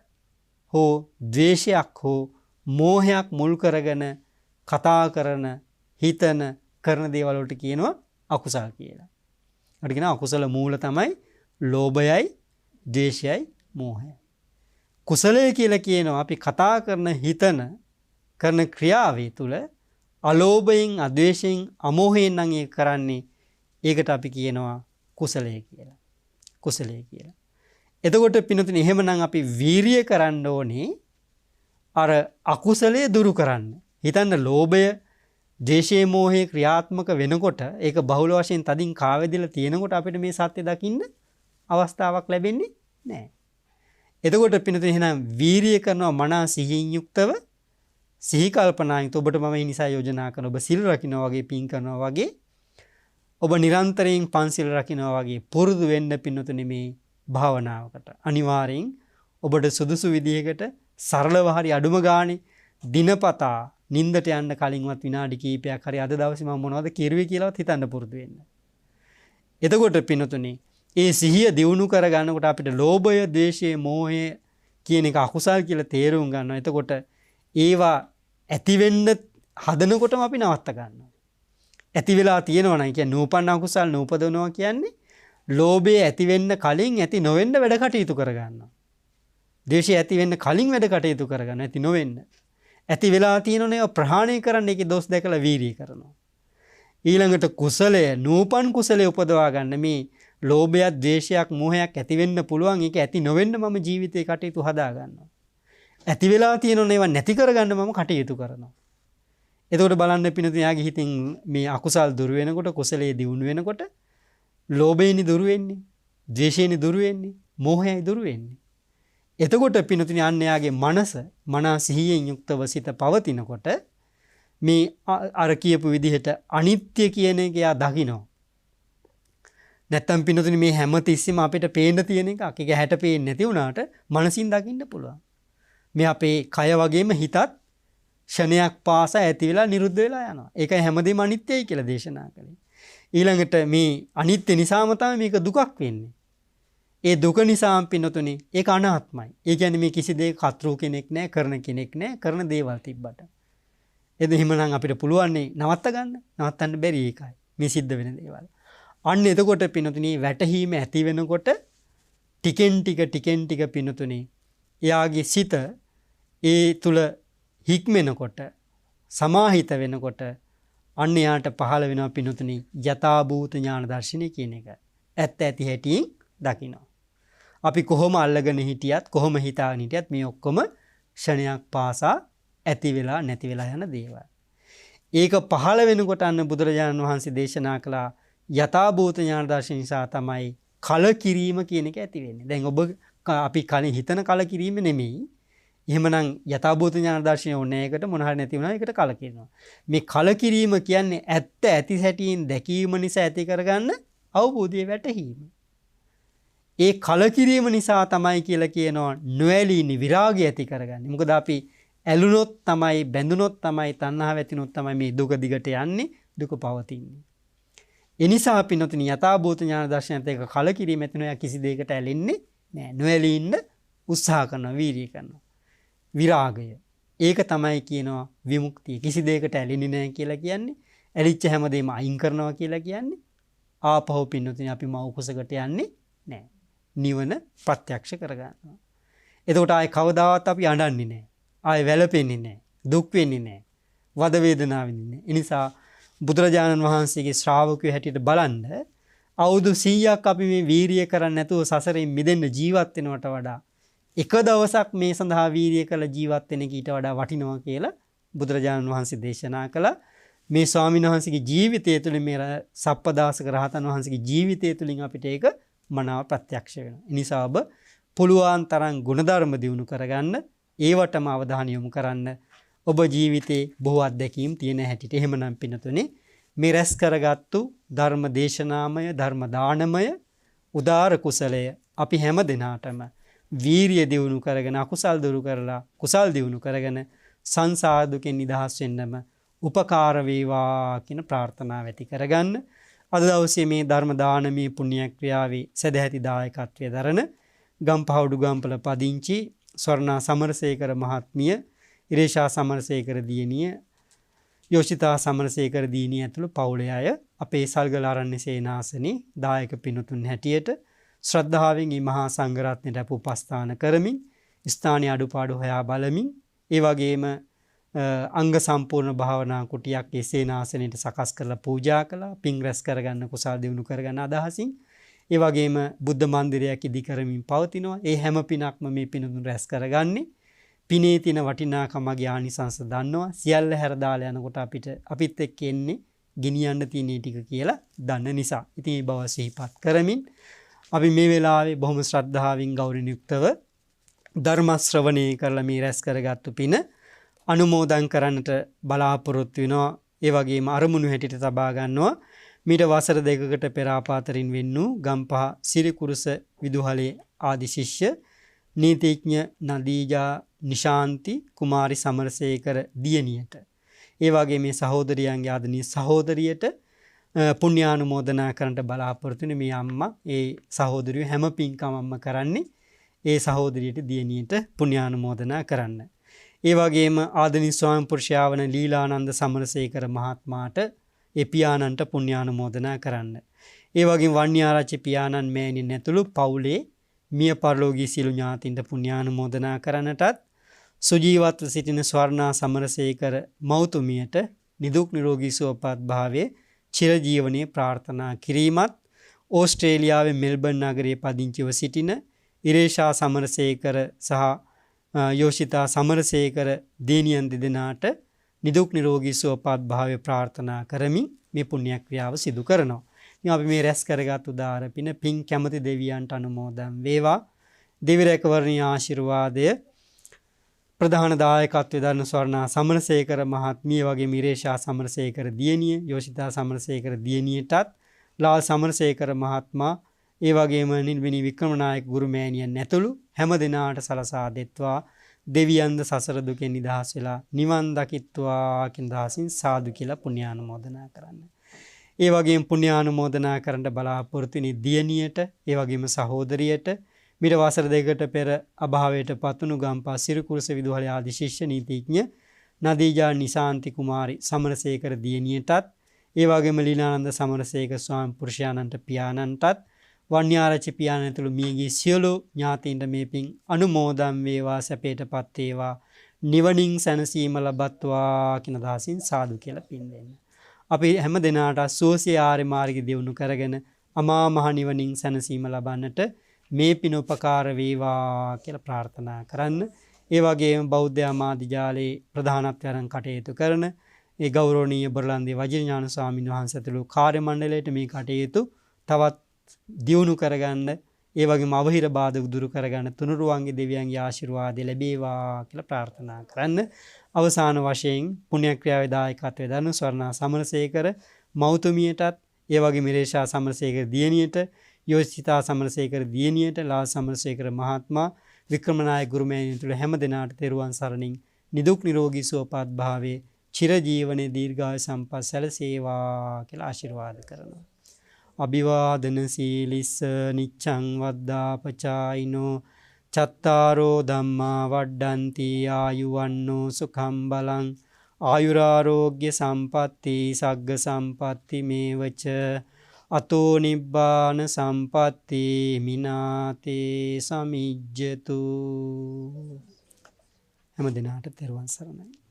හෝ ද්වේෂයක් හෝ මෝහයක් මුල් කරගෙන කතා කරන හිතන කරන දේවල් වලට කියනවා අකුසල් කියලා. ඒකට කියනවා අකුසල මූල තමයි ලෝභයයි ද්වේෂයයි මෝහයයි. කුසලය කියලා කියනවා අපි කතා කරන හිතන කරන ක්‍රියාවේ තුල අලෝභයෙන් අද්වේෂයෙන් අමෝහයෙන් නම් ඒක කරන්නේ ඒකට අපි කියනවා කුසලය කියලා. කුසලය කියලා. එතකොට පින්නතුනි එහෙමනම් අපි වීරිය කරන්න ඕනේ අර අකුසලයේ දුරු කරන්න. හිතන්න ලෝභය, ද්වේෂය, මෝහය ක්‍රියාත්මක වෙනකොට ඒක බහුල වශයෙන් තදින් කාවැදිලා තියෙනකොට අපිට මේ සත්‍ය දකින්න අවස්ථාවක් ලැබෙන්නේ නැහැ. එතකොට පින්නතුනි එහෙනම් වීරිය කරනවා මනස සිහින් යුක්තව සිහි කල්පනාවෙන් ඔබට මම ඒ නිසා යෝජනා කරන ඔබ සිල් රකින්නවා වගේ පින් කරනවා වගේ ඔබ නිරන්තරයෙන් පන්සිල් රකින්නවා වගේ පුරුදු වෙන්න පින්නතුනි මේ භාවනාවකට. අනිවාර්යෙන් ඔබට සුදුසු විදිහකට සරලව හරි අඩුම ගානේ දිනපතා නිින්දට යන්න කලින්වත් විනාඩි කිහිපයක් හරි අද දවසේ මම මොනවද කිරුවේ කියලාවත් හිතන්න පුරුදු වෙන්න. එතකොට පින්නතුනි ඒ සිහිය දියුණු කර ගන්නකොට අපිට ලෝභය, ද්වේෂය, මෝහය කියන එක අකුසල් කියලා තේරුම් ගන්නවා. එතකොට ඒවා ඇති වෙන්න හදනකොටම අපි නවත්ත ගන්නවා. ඇති වෙලා තියෙනවා නම් කියන්නේ නූපන්න අකුසල් නූපදවනවා කියන්නේ ලෝභය ඇති වෙන්න කලින් ඇති නොවෙන්න වැඩ කටයුතු කරගන්නවා. ද්වේෂය ඇති වෙන්න කලින් වැඩ කටයුතු කරගන්න ඇති නොවෙන්න. ඇති වෙලා තියෙනනේ ප්‍රහාණය කරන්න ඒකේ දොස් දැකලා වීරිය කරනවා. ඊළඟට කුසලය නූපන් කුසලයේ උපදවා ගන්න මේ ලෝභයක් ද්වේෂයක් මෝහයක් ඇති වෙන්න පුළුවන් ඒක ඇති නොවෙන්න මම ජීවිතේ කටයුතු හදා ගන්නවා. ඇති වෙලා තියෙනනේ ඒවා නැති කරගන්න මම කටයුතු කරනවා. එතකොට බලන්න පිනතුන් යාගේ හිතින් මේ අකුසල් දුර වෙනකොට කුසලයේ දියුණු වෙනකොට ලෝභයනි දුර වෙන්නේ, ද්වේෂයනි දුර වෙන්නේ, මෝහයයි දුර වෙන්නේ. එතකොට පිනතුන් යන්නේ යාගේ මනස මනස සිහියෙන් යුක්තව සිත පවතිනකොට මේ අර කියපු විදිහට අනිත්‍ය කියන එක යා දකිනවා. නැත්තම් පිනතුනි මේ හැම තිස්සෙම අපිට පේන්න තියෙන එක අකේ හැට පේන්නේ නැති වුණාට මනසින් දකින්න පුළුවන්. මේ අපේ කය වගේම හිතත් ෂණයක් පාසා ඇති වෙලා නිරුද්ධ වෙලා යනවා. ඒකයි හැමදේම අනිත්‍යයි කියලා දේශනා කළේ. ඊළඟට මේ අනිත්‍ය නිසාම තමයි මේක දුකක් වෙන්නේ. ඒ දුක නිසාම පිනතුනි ඒක අනාත්මයි. ඒ කියන්නේ මේ කිසි දෙයක කතෘ කෙනෙක් නැහැ, කරන කෙනෙක් නැහැ, කරන දේවල් තිබ්බට. එහෙමනම් අපිට පුළුවන් නවත්ත ගන්න. නවත්තන්න බැරි ඒකයි. මේ සිද්ධ වෙන දේවල්. අන්න එතකොට පිනතුනි වැටහීම ඇති වෙනකොට ටිකෙන් ටික පිනතුනි එයාගේ සිත ඒ තුල හික්මෙනකොට සමාහිත වෙනකොට අන්න යාට පහළ වෙනවා පිනතුනි යථා භූත ඥාන දර්ශනය කියන එක. ඇත්ත ඇති හැටියෙන් දකිනවා. අපි කොහොම අල්ලගෙන හිටියත් කොහොම හිතාගෙන හිටියත් මේ ඔක්කොම ක්ෂණයක් පාසා ඇති වෙලා නැති වෙලා යන දේවල්. ඒක පහළ වෙනකොට අන්න බුදුරජාණන් වහන්සේ දේශනා කළා යථා භූත ඥාන දර්ශන නිසා තමයි කලකිරීම කියන එක ඇති වෙන්නේ. දැන් ඔබ අපි කලින් හිතන කලකිරීම නෙමෙයි. එහෙමනම් යථා භූත ඥාන දර්ශනය ඕනේ එකට මොන හරි නැති වුණා ඒකට කලකිරෙනවා. මේ කලකිරීම කියන්නේ ඇත්ත ඇති සැටියෙන් දැකීම නිසා ඇති කරගන්න අවබෝධය වැටහීම. ඒ කලකිරීම නිසා තමයි කියලා කියනවා නොඇලීනි විරාගය ඇති කරගන්නේ. මොකද අපි ඇලුනොත් තමයි බැඳුනොත් තමයි තණ්හාව ඇතිනොත් තමයි මේ දුක දිගට යන්නේ දුක පවතින්නේ. ඒ නිසා අපි නොතින යථා භූත ඥාන දර්ශනයත් එක්ක කලකිරීම ඇති නොයා කිසි දෙයකට ඇලෙන්නේ නැහැ. නොඇලී ඉන්න උත්සාහ කරනවා වීර්යය කරනවා. විරාගය. ඒක තමයි කියනවා විමුක්තිය. කිසි දෙයකට ඇලෙන්නේ නැහැ කියලා කියන්නේ ඇලිච්ච හැමදේම අයින් කරනවා කියලා කියන්නේ ආපහු පින්නොතින් අපි මව කුසකට යන්නේ නැහැ. නිවන ප්‍රත්‍යක්ෂ කරගන්නවා. එතකොට ආයේ කවදාවත් අපි අඬන්නේ නැහැ. ආයේ වැළපෙන්නේ නැහැ. දුක් වෙන්නේ නැහැ. වද වේදනාව වෙන්නේ නැහැ. ඒ නිසා බුදුරජාණන් වහන්සේගේ ශ්‍රාවකයෝ හැටියට බලන්න අවුරුදු 100ක් අපි මේ වීරිය කරන්නේ නැතුව සසරෙන් මිදෙන්න ජීවත් වෙනවට වඩා එක දවසක් මේ සඳහා වීරිය කළ ජීවත් වෙන කීට වඩා වටිනවා කියලා බුදුරජාණන් වහන්සේ දේශනා කළා. මේ ස්වාමීන් වහන්සේගේ ජීවිතය තුළින් මේ සප්පදාසක රහතන් වහන්සේගේ ජීවිතය තුළින් අපිට ඒක මනාව ප්‍රත්‍යක්ෂ වෙනවා. ඒ නිසා ඔබ පුළුවන් තරම් ගුණධර්ම දියුණු කරගන්න, ඒවටම අවධානය යොමු කරන්න. ඔබ ජීවිතේ බොහෝ අත්දැකීම් තියෙන හැටියට එහෙමනම් පින්නතුනේ මේ රැස් කරගත්තු ධර්ම දේශනාමය ධර්ම දානමය උදාර කුසලය අපි හැම දිනාටම වීරිය දියුණු කරගෙන අකුසල් දුරු කරලා කුසල් දියුණු කරගෙන සංසාර දුකෙන් නිදහස් වෙන්නම උපකාර වේවා කියන ප්‍රාර්ථනාව ඇති කරගන්න. අද දවසේ මේ ධර්ම දානමේ පුණ්‍ය ක්‍රියාවේ සදැහැති දායකත්වයේ දරන ගම්පහ උඩුගම්පල පදිංචි ස්වර්ණා සමරසේකර මහත්මිය, ඉරේෂා සමරසේකර දියණිය, යෝෂිතා සමරසේකර දියණිය ඇතුළු පවුලේ අය අපේ සල්ගල ආරණ්‍ය සේනාසනේ දායක පින්තුන් හැටියට ශ්‍රද්ධාවෙන් මේ මහා සංඝරත්නයට උපස්ථාන කරමින් ස්ථානීය අඩුපාඩු හොයා බලමින් ඒ වගේම අංග සම්පූර්ණ භාවනා කුටියක් ඒ සේනාසනෙට සකස් කරලා පූජා කළා. පින් රැස් කරගන්න කුසල් දිනු කරගන්න අදහසින් ඒ වගේම බුද්ධ මන්දිරයක් ඉදි කරමින් පවතිනවා. ඒ හැම පිනක්ම මේ පිනුතුන් රැස් කරගන්නේ පිනේ තියෙන වටිනාකමගේ ආනිසංස දන්නවා. සියල්ල හැර දාලා යනකොට අපිත් එක්ක එන්නේ ගෙනියන්න තියෙන ටික කියලා දන්න නිසා. ඉතින් මේ බව සිහිපත් කරමින් අපි මේ වෙලාවේ බොහොම ශ්‍රද්ධාවෙන් ගෞරවයෙන් යුක්තව ධර්ම ශ්‍රවණය කරලා මේ රැස් කරගත්තු පින අනුමෝදන් කරන්නට බලාපොරොත්තු වෙනවා. ඒ වගේම අරමුණු හැටියට තබා ගන්නවා. මීට වසර 2කට පෙර ආපාතරින් වෙන්නු ගම්පහ සිරිකුරුස විදුහලේ ආදි ශිෂ්‍ය නීතිඥ නදීජා නිශාන්ති කුමාරි සමරසේකර දියණියට ඒ වගේ මේ සහෝදරියන්ගේ ආදරණීය සහෝදරියට පුණ්‍යානුමෝදනා කරන්නට බලාපොරොත්තු වෙන මේ අම්මා ඒ සහෝදරිය හැම පින්කමක්ම කරන්නේ ඒ සහෝදරියට දියණියට පුණ්‍යානුමෝදනා කරන්න. ඒ වගේම ආදරණීය ස්වාමි පුරුෂයා වන ලීලානන්ද සමරසේකර මහත්මයාට ඒ පියාණන්ට පුණ්‍යානුමෝදනා කරන්න. ඒ වගේම වන්‍යාරච්චි පියාණන් මෑණියන් ඇතුළු පවුලේ මිය පරලෝකීය සියලු ඥාතීන්ට පුණ්‍යානුමෝදනා කරන්නටත් සුජීවත්ව සිටින ස්වර්ණා සමරසේකර මෞතුමියට නිදුක් නිරෝගී සුවපත් භාවයේ චිරජීවනයේ ප්‍රාර්ථනා කිරීමත් ඕස්ට්‍රේලියාවේ මෙල්බන් නගරයේ පදිංචිව සිටින ඉරේෂා සමරසේකර සහ යෝෂිතා සමරසේකර දේනියන් දෙදෙනාට නිදුක් නිරෝගී සුවපත් භාවය ප්‍රාර්ථනා කරමින් මේ පුණ්‍ය ක්‍රියාව සිදු කරනවා. ඉතින් අපි මේ රැස් කරගත් උදාර පින් කැමති දෙවියන්ට අනුමෝදන් වේවා. දෙවි රැකවරණී ආශිර්වාදය ප්‍රධාන දායකත්වයේ දරන ස්වර්ණා සමරසේකර මහත්මිය වගේ මිරේෂා සමරසේකර දියණිය, යෝෂිතා සමරසේකර දියණියටත් ලාල් සමරසේකර මහත්මයා ඒ වගේම නිල්බිනි වික්‍රමනායක ගුරු මෑණියන් ඇතුළු හැම දිනාට සලසා දෙත්වා දෙවියන්ද සසර දුකෙන් නිදහස් වෙලා නිවන් දකිත්වා කියන දහසින් සාදු කියලා පුණ්‍යානුමෝදනා කරන්න. ඒ වගේම පුණ්‍යානුමෝදනා කරන්න බලාපොරොත්තු වෙන දියණියට, ඒ වගේම සහෝදරියට මිට වසර දෙකට පෙර අභාවයට පත්වුණු ගම්පා සිරිකුරුස විදුහලේ ආදි ශිෂ්‍ය නීතිඥ නදීජා නිසාන්ති කුමාරි සමරසේකර දියණියටත්, ඒ වගේම ලීලානන්ද සමරසේකර ස්වාමි පුරුෂයාණන්ට පියාණන්ටත් වන්‍යාරච්චි පියාණන් ඇතුළු මියගිය සියලු ඥාතීන්ට මේ පින් අනුමෝදන් වේවා, සැපයටපත් වේවා, නිවනින් සැනසීම ලබත්වා කියන අදහසින් සාදු කියලා පින් දෙන්න. අපි හැම දිනාට සෝසිය ආර්ය මාර්ගය දියුණු කරගෙන අමා මහ නිවනින් සැනසීම ලබන්නට මේ පින උපකාර වේවා කියලා ප්‍රාර්ථනා කරන්න. ඒ වගේම බෞද්ධ ආමාදිජාලේ ප්‍රධානත්වයෙන් කටයුතු කරන ඒ ගෞරවනීය බර්ලන්දේ වජිරඥාන ස්වාමීන් වහන්සේ ඇතුළු කාර්ය මණ්ඩලයට මේ කටයුතු තවත් දියුණු කරගන්න, ඒ වගේම අවහිර බාධක දුරු කරගන්න තුනුරුවන්ගේ දෙවියන්ගේ ආශිර්වාද ලැබේවා කියලා ප්‍රාර්ථනා කරන්න. අවසාන වශයෙන් පුණ්‍ය ක්‍රියාවේ දායකත්වයෙන් දරන ස්වර්ණා සමරසේකර මෞතුමියටත්, ඒ වගේම මිරේෂා සමරසේකර දියණියට, යෝෂිතා සමරසේකර දියණියට, ලා සමරසේකර මහත්මයා, වික්‍රමනායක ගුරු මෑණියන් තුළ හැම දිනාට තෙරුවන් සරණින් නිදුක් නිරෝගී සුවපත් භාවයේ චිරජීවනයේ දීර්ඝායු සම්පත් සැලසේවා කියලා ආශිර්වාද කරනවා. අභිවාදන සීලිස්ස නිච්ඡං වද්දාපචායිනෝ චත්තාරෝ ධම්මා වඩ්ඩಂತಿ ආයුවන්නෝ සුඛං බලං ආයුරාෝග්‍ය සම්පatti සග්ග සම්පatti මේවච අතෝ නිබ්බාන සම්පatti මිනාතේ සමිජ්ජතු. හැම දිනාට තෙරුවන් සරණයි.